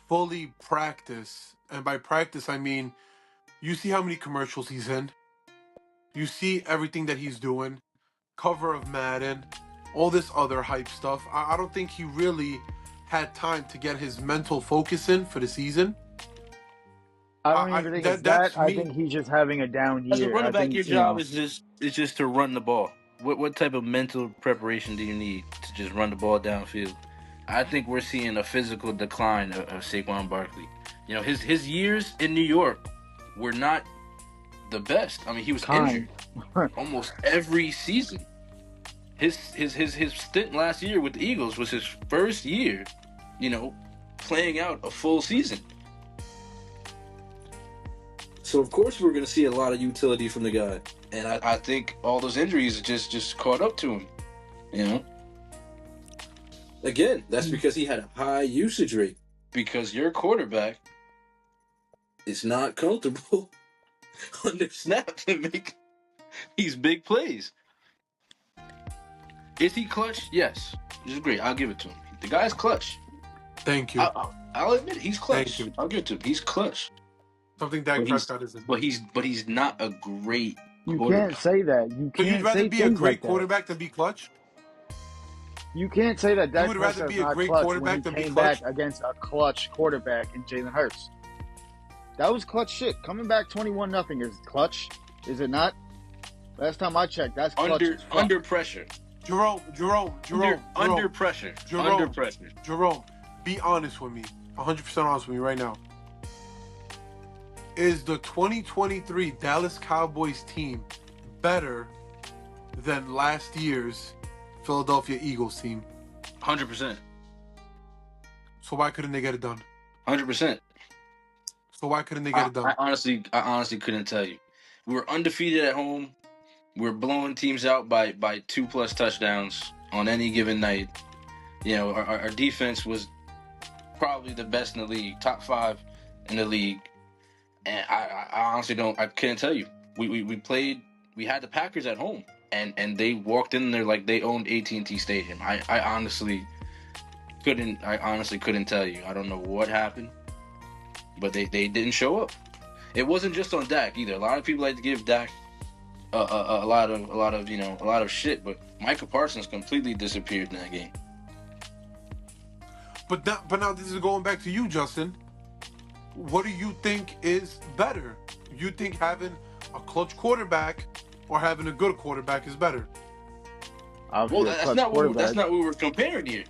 fully practice? And by practice, I mean you see how many commercials he's in. You see everything that he's doing, cover of Madden, all this other hype stuff. I don't think he really had time to get his mental focus in for the season. I don't even think it's that's that. I me. think he's just having a down As a year. running I back, think, your you job know, is just to run the ball. What type of mental preparation do you need to just run the ball downfield? I think we're seeing a physical decline of Saquon Barkley. You know, his years in New York were not the best. I mean, he was injured almost every season. His stint last year with the Eagles was his first year, you know, playing out a full season. So of course we're going to see a lot of utility from the guy. And I think all those injuries just caught up to him. You know, Again, that's because he had a high usage rate. because your quarterback It's not comfortable on the snap to make these big plays. Is he clutch? Yes. Just agree. I'll give it to him. The guy's clutch. Thank you. I'll admit it. He's clutch. Thank you. I'll give it to him. He's clutch. Something Dak Prescott isn't. But he's not a great you quarterback. can't say that. You So can't you'd rather say be a things great like that. quarterback than be clutch? You can't say that Dak would rather Prescott's be a not great clutch quarterback when than he be came clutch? back against a clutch quarterback in Jalen Hurts. That was clutch shit. Coming back 21-0 is clutch, is it not? Last time I checked, that's clutch. Under pressure. Jerome, Under pressure. Jerome. Under pressure. Jerome, be honest with me. 100% honest with me right now. Is the 2023 Dallas Cowboys team better than last year's Philadelphia Eagles team? 100%. So why couldn't they get it done? 100%. So why couldn't they get it done? I honestly couldn't tell you. We were undefeated at home. We were blowing teams out by 2+ touchdowns on any given night. You know, our defense was probably the best in the league, top 5 in the league. And I honestly couldn't tell you. We had the Packers at home, and they walked in there like they owned AT&T Stadium. I honestly couldn't tell you. I don't know what happened, but they didn't show up. It wasn't just on Dak either. A lot of people like to give Dak a lot of shit, but Micah Parsons completely disappeared in that game. But now this is going back to you, Justin. What do you think is better? You think having a clutch quarterback or having a good quarterback is better? Obviously, Well, that's not what we're comparing here.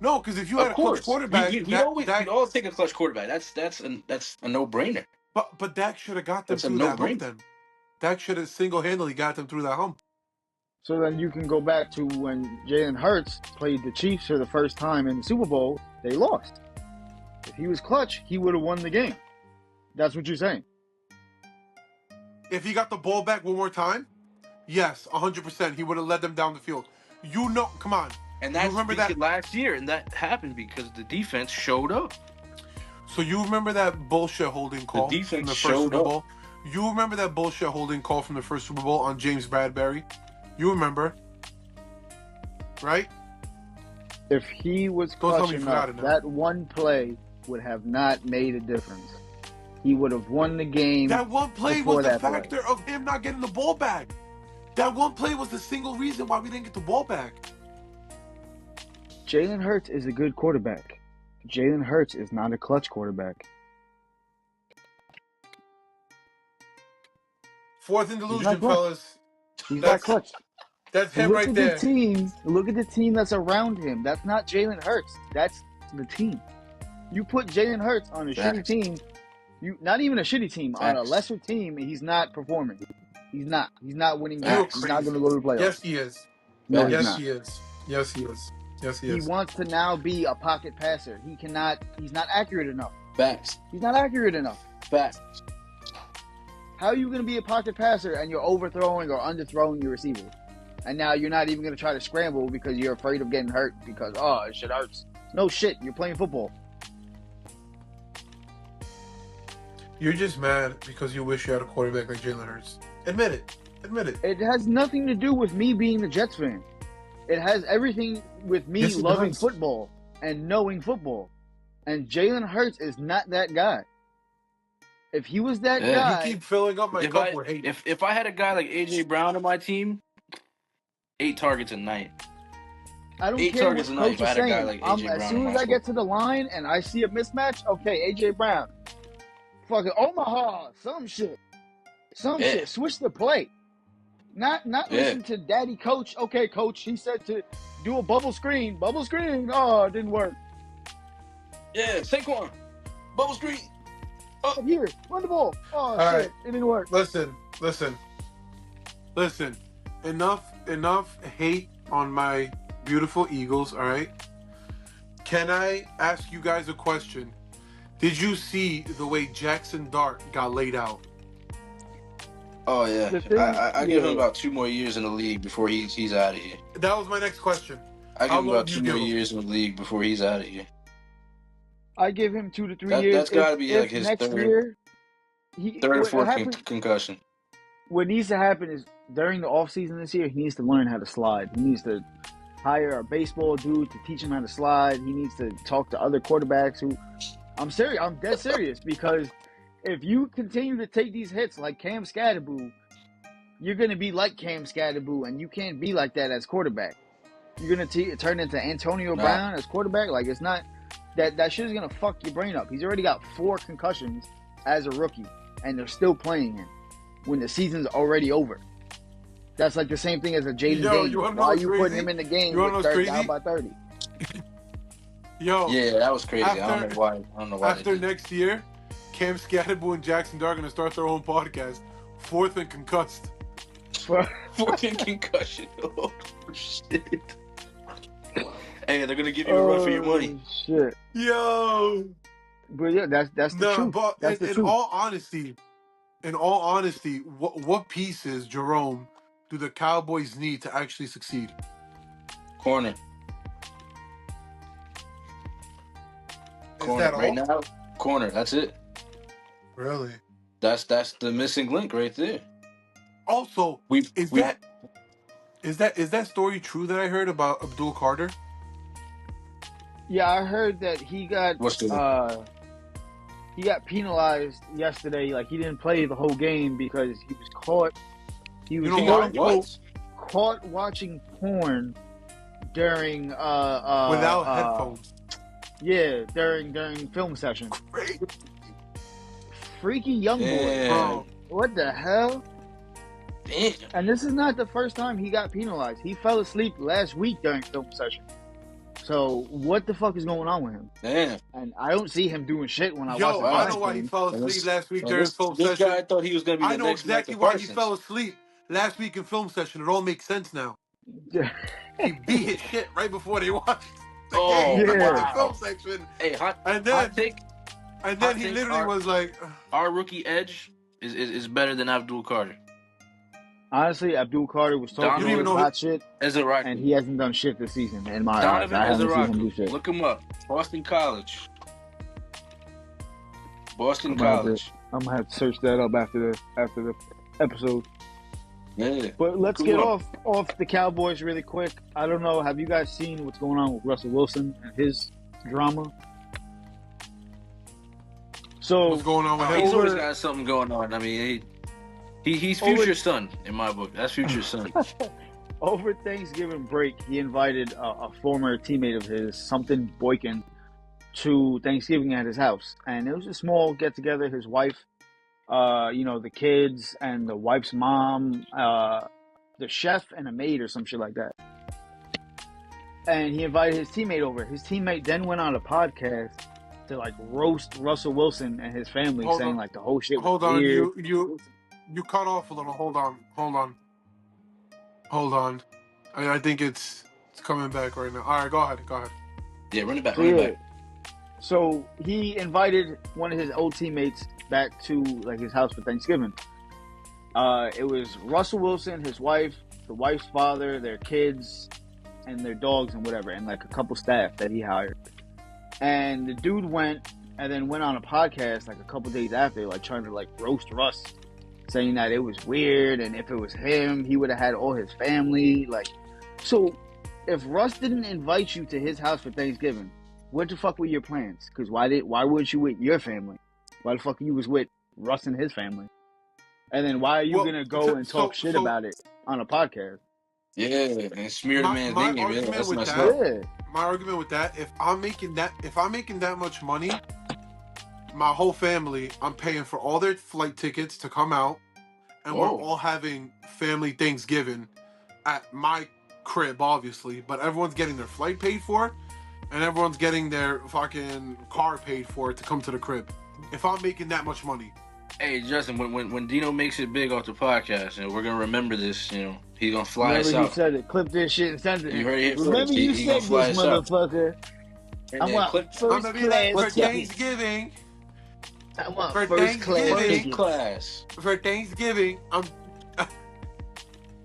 No, because if you Of had a clutch course, quarterback, You'd Dak, always take a clutch quarterback. That's a no-brainer. but Dak should have got them That's a through that hump. no-brainer. Then Dak should have single-handedly got them through that hump. So then you can go back to when Jalen Hurts played the Chiefs for the first time in the Super Bowl. They lost. If he was clutch, he would have won the game. That's what you're saying. If he got the ball back one more time, yes, 100%, he would have led them down the field. Come on. and that's you remember because that last year, and that happened because the defense showed up. So you remember that bullshit holding call defense from the first showed Super up. Bowl? You remember that bullshit holding call from the first Super Bowl on James Bradbury? You remember, right? If he was Don't tell clutch me you enough, forgot it now. that one play would have not made a difference. He would have won the game. That one play before was the that play. factor of him not getting the ball back. That one play was the single reason why we didn't get the ball back. Jalen Hurts is a good quarterback. Jalen Hurts is not a clutch quarterback. Fourth and delusion, not clutch. fellas. He's That's- not clutch. That's him Look right at there. the team. Look at the team that's around him. That's not Jalen Hurts. That's the team. You put Jalen Hurts on a shitty team. Not even a shitty team, on a lesser team, he's not performing. He's not. He's not winning You're games. He's not crazy. going to go to the playoffs. Yes, he is. No, he's Yes, not. he is. Yes, he is. Yes, he He is. wants to now be a pocket passer. He cannot. He's not accurate enough. Facts. He's not accurate enough. Facts. How are you going to be a pocket passer and you're overthrowing or underthrowing your receiver? And now you're not even going to try to scramble because you're afraid of getting hurt because, it shit hurts. No shit. You're playing football. You're just mad because you wish you had a quarterback like Jalen Hurts. Admit it. Admit it. It has nothing to do with me being a Jets fan. It has everything with me Yes, it loving does. football and knowing football. And Jalen Hurts is not that guy. If he was that Yeah. guy, You keep filling up my cup with hate. If I had a guy like AJ Brown on my team, 8 targets a night. I don't 8 care what targets a night coach if I is had a guy saying. like AJ As Brown soon in as my I get to the line and I see a mismatch, okay, AJ Brown. Fucking Omaha, some shit. Some Yeah. shit. Switch the play. Not listen to daddy coach. Okay, coach, he said to do a bubble screen. Bubble screen. Oh, it didn't work. Yeah, Saquon. Bubble screen. Oh, here, run the ball. Oh, All shit, right. it didn't work. Listen. Enough hate on my beautiful Eagles, all right? Can I ask you guys a question? Did you see the way Jackson Dart got laid out? Oh yeah, The thing- I give him yeah. about 2 more years in the league before he's out of here. That was my next question. I give How him long about do 2 you more give him? years in the league before he's out of here. I give him 2 to 3 That- years. that's gotta If- be if like his next third- year. Third or What fourth happens- concussion. What needs to happen is during the offseason this year, he needs to learn how to slide. He needs to hire a baseball dude to teach him how to slide. He needs to talk to other quarterbacks who. I'm serious. I'm dead serious because if you continue to take these hits like Cam Scatterboo, you're going to be like Cam Scatterboo, and you can't be like that as quarterback. You're going to turn into Antonio Nah. Brown as quarterback. Like, it's not that shit is going to fuck your brain up. He's already got 4 concussions as a rookie, and they're still playing him when the season's already over. That's like the same thing as a Jaden Yo, Daniels. you wanna know Why are what's you crazy? putting him in the game You wanna know with what's third crazy? down by 30? Yo, Yeah, that was crazy. I After- don't know why. I don't know why. after they did. next year, Cam Scatterboo and Jackson Dart are going to start their own podcast. Fourth and concussed. Fucking concussion. Oh shit. Hey, they're gonna give you a run for your money. Shit. Yo! But yeah, that's the No, truth. but That's the in truth. all honesty, what pieces, Jerome, do the Cowboys need to actually succeed? Corner. Is Corner. that Right all? now, corner. That's it. Really? That's the missing link right there. Also, We is that story true that I heard about Abdul Carter? Yeah, I heard that he got What's the he got penalized yesterday. Like, he didn't play the whole game because he was caught. He was You know why? caught watching porn during Without headphones. Yeah, during film session. Great. Freaky young boy. Yeah. Bro, What the hell? Damn. And this is not the first time he got penalized. He fell asleep last week during film session. So what the fuck is going on with him? Damn. And I don't see him doing shit when I watch Yo, the I Giants know why he games. fell asleep last week during film This session. guy thought he was going to be I the know next exactly Michael why Parsons. he fell asleep last week in film session. It all makes sense now. He beat his shit right before they watched the game. yeah. Right in the film section. Hey, hot take. And then he literally was like, our rookie edge is better than Abdul Carter. Honestly, Abdul Carter was talking all this hot shit, and he hasn't done shit this season. In my eyes, I haven't seen him do shit. Look him up. Boston College. I'm gonna have to search that up after the episode. Yeah. But let's get off the Cowboys really quick. I don't know. Have you guys seen what's going on with Russell Wilson and his drama? So what's going on with him? He's always got something going on. I mean, he's future son in my book. That's future son. Over Thanksgiving break, he invited a former teammate of his, something Boykin, to Thanksgiving at his house, and it was a small get together. His wife, the kids, and the wife's mom, the chef, and a maid or some shit like that. And he invited his teammate over. His teammate then went on a podcast to like roast Russell Wilson and his family, saying like the whole shit was weird. You cut off a little. Hold on. I think it's coming back right now. All right, go ahead. Yeah, run it back. So he invited one of his old teammates back to like his house for Thanksgiving. It was Russell Wilson, his wife, the wife's father, their kids, and their dogs and whatever, and like a couple staff that he hired. And the dude went on a podcast like a couple days after, like trying to like roast Russ, saying that it was weird, and if it was him, he would have had all his family. Like, so if Russ didn't invite you to his house for Thanksgiving, what the fuck were your plans? Because why weren't you with your family? Why the fuck you was with Russ and his family? And then why are you gonna go and talk shit about it on a podcast? Yeah, and smear the man's name. My argument with that, if I'm making that much money, my whole family, I'm paying for all their flight tickets to come out, and we're all having family Thanksgiving at my crib, obviously. But everyone's getting their flight paid for, and everyone's getting their fucking car paid for to come to the crib. If I'm making that much money. Hey, Justin, when Dino makes it big off the podcast, and we're gonna remember this, he's gonna fly us out. He said it. Clip this shit and send it. You heard it first. Remember you said this, motherfucker. I want first class for Thanksgiving. I want for first class. For Thanksgiving,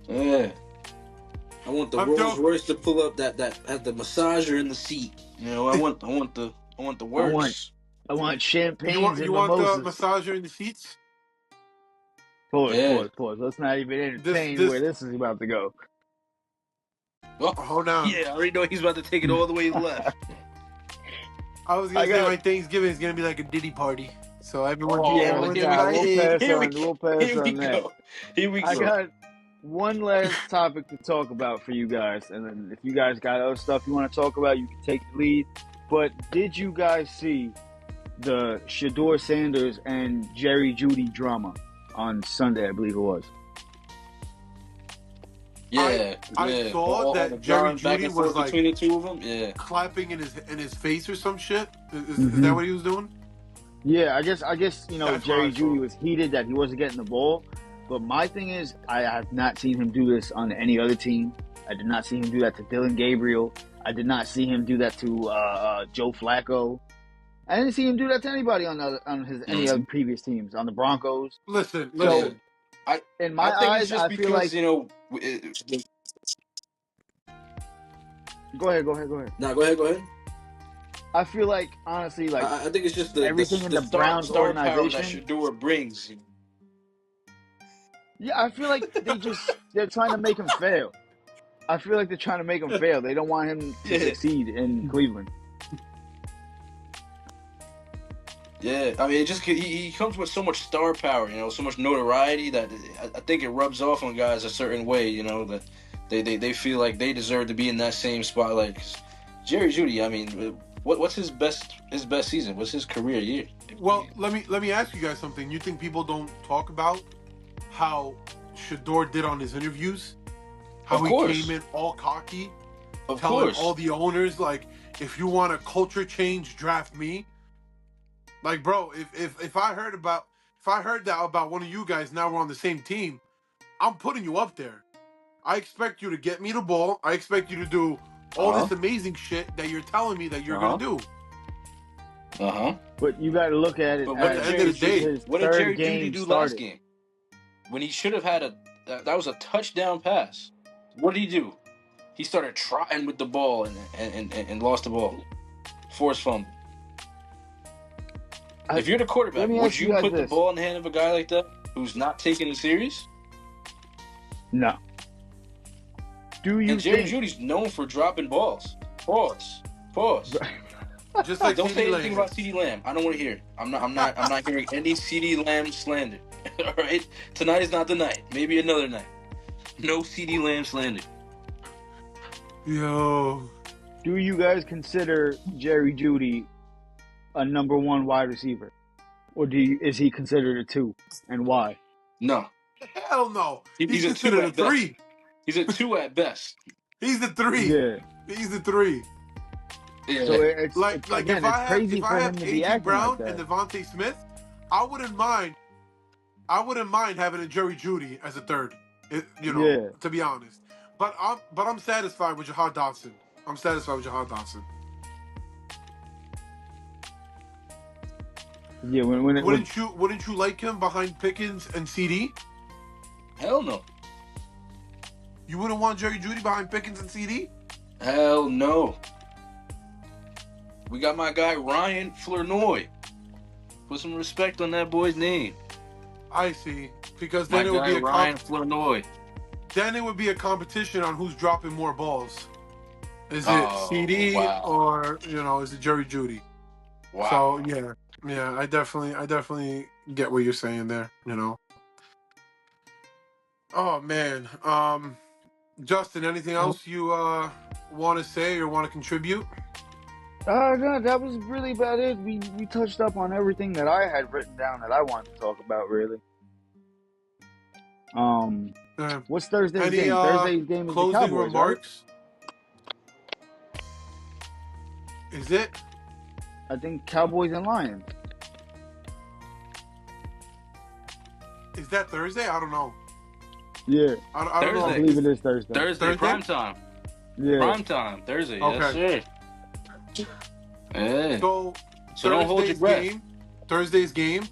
Yeah. I want the Rolls Royce to pull up that has the massager in the seat. I want the works. I want champagne. You want the massager in the seats? Pause. Let's not even entertain where this is about to go. Well, hold on. Yeah, I already know he's about to take it all the way left. I was gonna say my Thanksgiving is gonna be like a Diddy party, so everyone. We'll pass on that. Here we go. I got one last topic to talk about for you guys, and then if you guys got other stuff you want to talk about, you can take the lead. But did you guys see the Shedeur Sanders and Jerry Jeudy drama on Sunday? I believe it was. Yeah, I saw that Jerry Jeudy was like between the two of them. Yeah, clapping in his face or some shit. Is that what he was doing? Yeah, I guess That's Jerry Jeudy was heated that he wasn't getting the ball. But my thing is, I have not seen him do this on any other team. I did not see him do that to Dylan Gabriel. I did not see him do that to Joe Flacco. I didn't see him do that to anybody on any other previous teams, on the Broncos. Listen. In my eyes, I feel like Go ahead. No, go ahead. I feel like, honestly, like I think it's just everything in the Browns star organization that Shedeur brings. Yeah, I feel like they're trying to make him fail. I feel like they're trying to make him fail. They don't want him to succeed in Cleveland. Yeah, I mean, he comes with so much star power, so much notoriety that I think it rubs off on guys a certain way, that they feel like they deserve to be in that same spot. Like Jerry Jeudy, I mean, what's his best season? What's his career year? Well, let me ask you guys something. You think people don't talk about how Shedeur did on his interviews? How he came in all cocky, telling all the owners like, if you want a culture change, draft me. Like, bro, if I heard that about one of you guys, now we're on the same team, I'm putting you up there. I expect you to get me the ball. I expect you to do all this amazing shit that you're telling me that you're gonna do. But you got to look at it. But At the end of the day, what did Jerry Jeudy do last game? When he should have had that was a touchdown pass. What did he do? He started trotting with the ball and lost the ball. Forced fumble. If you're the quarterback, would you put the ball in the hand of a guy like that who's not taking it serious? No. Do you? And Jerry Jeudy's known for dropping balls. Pause. Just like don't say anything about CeeDee Lamb. I don't want to hear it. I'm not hearing any CeeDee Lamb slander. All right, tonight is not the night. Maybe another night. No CeeDee Lamb slander. Yo. Do you guys consider Jerry Jeudy a number one wide receiver, or is he considered a 2, and why? No. Hell no. He's considered a 3. He's a 2 at best. He's the 3. Yeah. He's the 3. Yeah. So it's again, if I crazy have for him to be A.J. acting Brown like that. and Devontae Smith, I wouldn't mind having a Jerry Jeudy as a 3rd. To be honest. But I'm satisfied with Jahan Dotson. Yeah, wouldn't you like him behind Pickens and CD? Hell no. You wouldn't want Jerry Jeudy behind Pickens and CD? Hell no. We got my guy Ryan Flournoy. Put some respect on that boy's name. I see. Because then Ryan Flournoy. Then it would be a competition on who's dropping more balls. Is it CD or is it Jerry Jeudy? Wow. So yeah, I definitely get what you're saying there. Oh man, Justin, anything else you want to say or want to contribute? No, that was really about it. We touched up on everything that I had written down that I wanted to talk about. Really. What's Thursday's game? Thursday's game is the Cowboys, closing remarks. Right? Is it? I think Cowboys and Lions. Is that Thursday? I don't know. Yeah. I don't know. I believe it is Thursday. Thursday? Prime time. Yeah. Prime time. Thursday. Okay. Yes, sir. Yeah. So don't hold your breath. Thursday's game.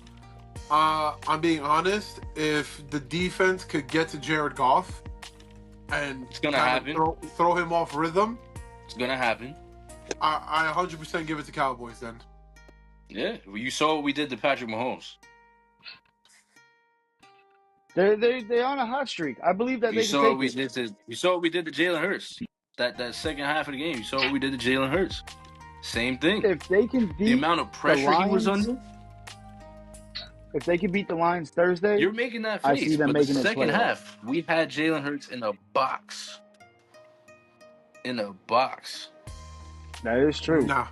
I'm being honest. If the defense could get to Jared Goff and it's gonna happen, throw him off rhythm, it's gonna happen. I 100% give it to Cowboys then. Yeah, well, you saw what we did to Patrick Mahomes. They're on a hot streak. I believe that you saw what we did to Jalen Hurts. That second half of the game, you saw what we did to Jalen Hurts. Same thing. If they can beat the amount of pressure he was under. If they can beat the Lions Thursday, you're making that face. I see them making the second half. We had Jalen Hurts in a box. That is true. Nah.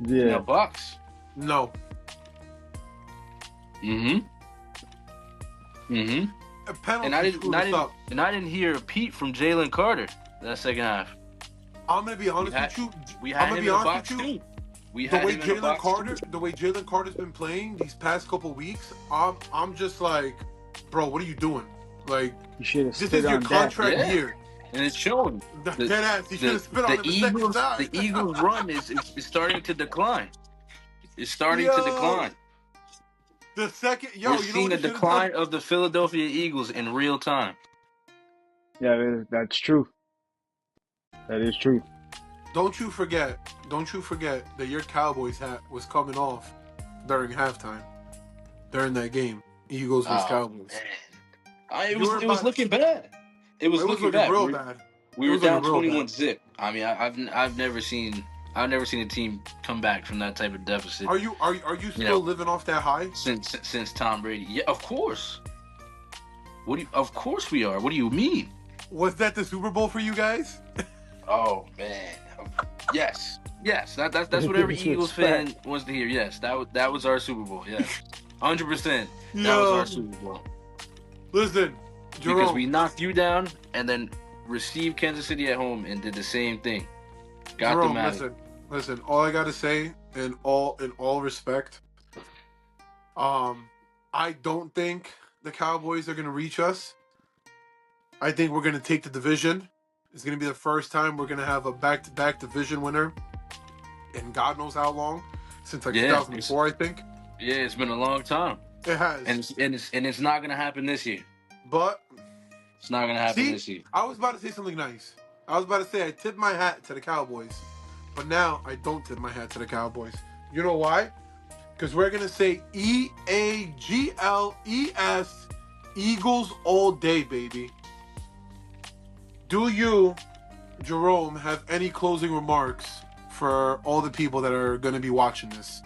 Yeah. In a box. No. Mm-hmm. A penalty and I didn't hear a peep from Jalen Carter that second half. I'm gonna be honest with you. We had him in a box too. The way Jalen Carter's been playing these past couple weeks, I'm just like, bro, what are you doing? Like, this is your contract year. And it's showing. The Eagles run is starting to decline. It's starting to decline. The second, we're seeing a decline of the Philadelphia Eagles in real time. Yeah, that's true. That is true. Don't you forget that your Cowboys hat was coming off during halftime, during that game. Eagles vs. Cowboys. It was looking bad. It was looking bad. Real bad. We were down 21-zip. I mean, I've never seen a team come back from that type of deficit. Are you still living off that high? Since Tom Brady? Yeah, of course. Of course we are. What do you mean? Was that the Super Bowl for you guys? Oh man. Yes. That's what every Eagles fan wants to hear. Yes, that was our Super Bowl. Yes, 100%. That was our Super Bowl. Listen, Jerome, because we knocked you down and then received Kansas City at home and did the same thing. Got them out. Listen, all I gotta say, in all respect, I don't think the Cowboys are gonna reach us. I think we're gonna take the division. It's gonna be the first time we're gonna have a back-to-back division winner in God knows how long, since like 2004, I think. Yeah, it's been a long time. It has, and it's not gonna happen this year. but It's not gonna happen this year. I was about to say something nice. I was about to say I tip my hat to the Cowboys, but now I don't tip my hat to the Cowboys. You know why? Because we're gonna say EAGLES, Eagles all day, baby. Do you, Jerome, have any closing remarks for all the people that are gonna be watching this?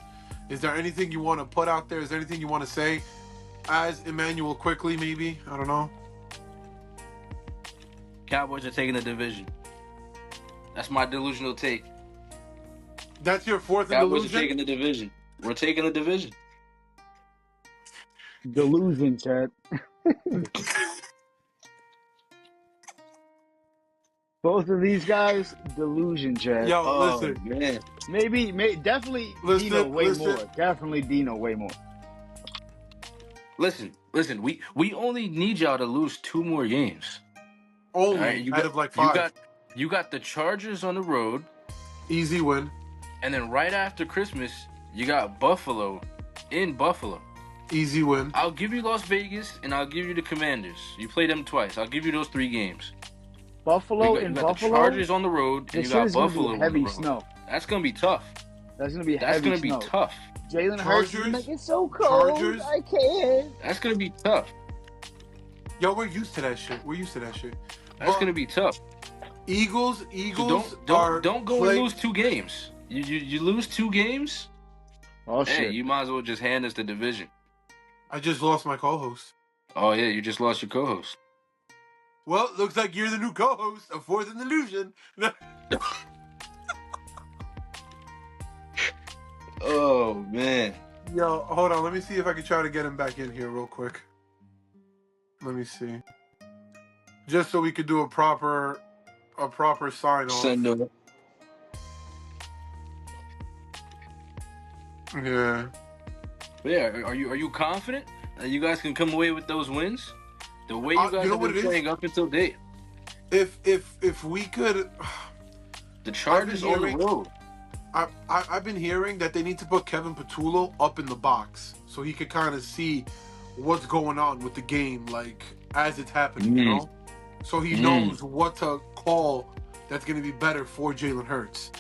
Is there anything you want to put out there? Is there anything you want to say as Immanuel Quickley, maybe? I don't know. Cowboys are taking the division. That's my delusional take. That's your fourth Cowboys delusion? are taking the division. We're taking the division. Delusion, Chad. Both of these guys, delusion, Chad. Yo, listen. Man. Definitely Dino way more. Definitely Dino way more. Listen. We only need y'all to lose 2 more games. Only out of like 5. You got the Chargers on the road. Easy win. And then right after Christmas, you got Buffalo in Buffalo. Easy win. I'll give you Las Vegas and I'll give you the Commanders. You play them twice. I'll give you those 3 games. Buffalo you got Buffalo. The Chargers on the road, and you got Buffalo heavy on the road. Snow. That's gonna be tough. That's gonna be tough. Jalen Hurts is making it so cold. Chargers. I can't. That's gonna be tough. Yo, we're used to that shit. That's gonna be tough. Eagles. So don't go and lose 2 games. You lose 2 games. Oh shit! Hey, you might as well just hand us the division. I just lost my co-host. Oh yeah, you just lost your co-host. Well, looks like you're the new co-host of Fourth and Delusion. Oh man. Yo, hold on. Let me see if I can try to get him back in here real quick. Let me see. Just so we could do a proper sign off. Send them. Yeah. But yeah, are you confident that you guys can come away with those wins? The way you guys have been playing up until date. If we could, the Chargers on the road. I've been hearing that they need to put Kevin Patullo up in the box so he could kind of see what's going on with the game, like as it's happening, you know. So he knows what to call that's going to be better for Jalen Hurts.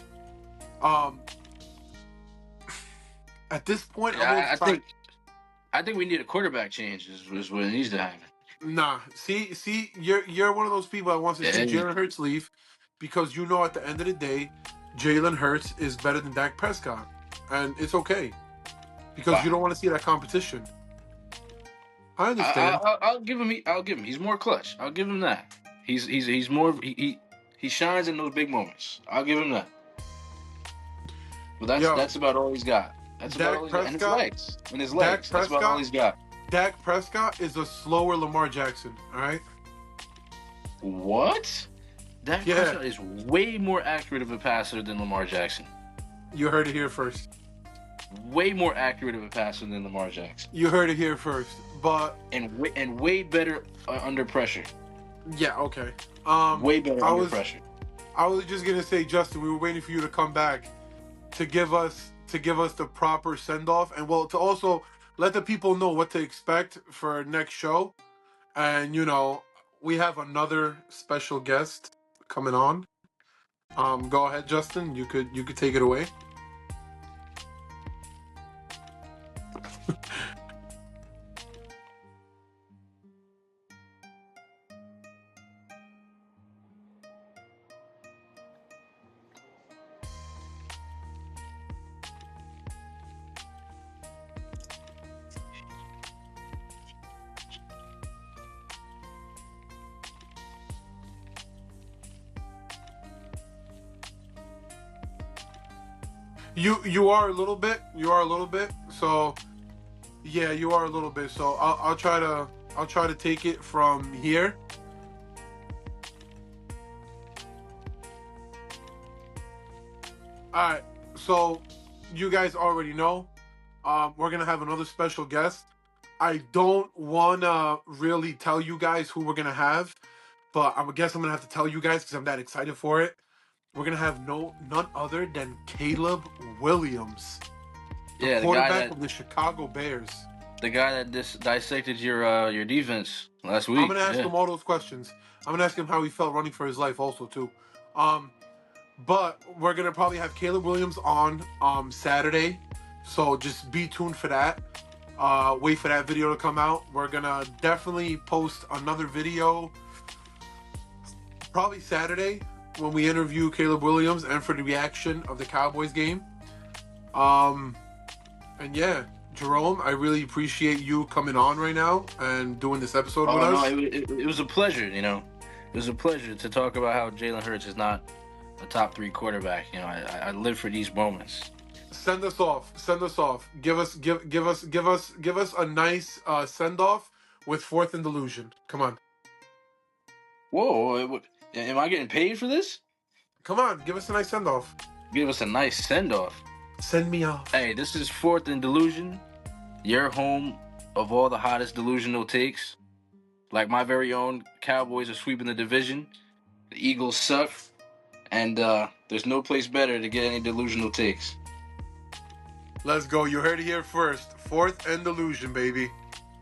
At this point, I think we need a quarterback change. Is what needs to happen. Nah, see, you're one of those people that wants to see Jalen Hurts leave because you know at the end of the day, Jalen Hurts is better than Dak Prescott, and it's okay because you don't want to see that competition. I understand. I'll give him. He's more clutch. I'll give him that. He's more. He shines in those big moments. I'll give him that. But that's about all he's got. That's about all he's got. And his legs. That's about all he's got. Dak Prescott is a slower Lamar Jackson, all right? What? Dak Prescott is way more accurate of a passer than Lamar Jackson. You heard it here first. Way more accurate of a passer than Lamar Jackson. You heard it here first, but and way better under pressure. Yeah, okay. Way better under pressure. I was just gonna say, Justin, we were waiting for you to come back to give us the proper send off, and to also let the people know what to expect for our next show. And we have another special guest coming on. Go ahead, Justin. You could take it away. You are a little bit. So yeah, you are a little bit. So I'll try to take it from here. All right. So, you guys already know, we're gonna have another special guest. I don't wanna really tell you guys who we're gonna have, but I guess I'm gonna have to tell you guys because I'm that excited for it. We're gonna have none other than Caleb Williams, the quarterback of the Chicago Bears. The guy that dissected your defense last week. I'm gonna ask him all those questions. I'm gonna ask him how he felt running for his life, also too. But we're gonna probably have Caleb Williams on Saturday, so just be tuned for that. Wait for that video to come out. We're gonna definitely post another video probably Saturday when we interview Caleb Williams and for the reaction of the Cowboys game. And yeah, Jerome, I really appreciate you coming on right now and doing this episode with us. It was a pleasure, you know. It was a pleasure to talk about how Jalen Hurts is not a top 3 quarterback. You know, I live for these moments. Send us off. Give us a nice send off with 4th and Delusion. Come on. Whoa, am I getting paid for this? Come on, give us a nice send off. Give us a nice send off. Send me off. Hey, this is 4th and Delusion, your home of all the hottest delusional takes. Like my very own Cowboys are sweeping the division. The Eagles suck. And there's no place better to get any delusional takes. Let's go. You heard it here first. 4th and Delusion, baby.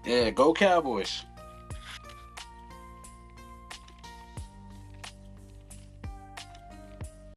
Yeah, go Cowboys.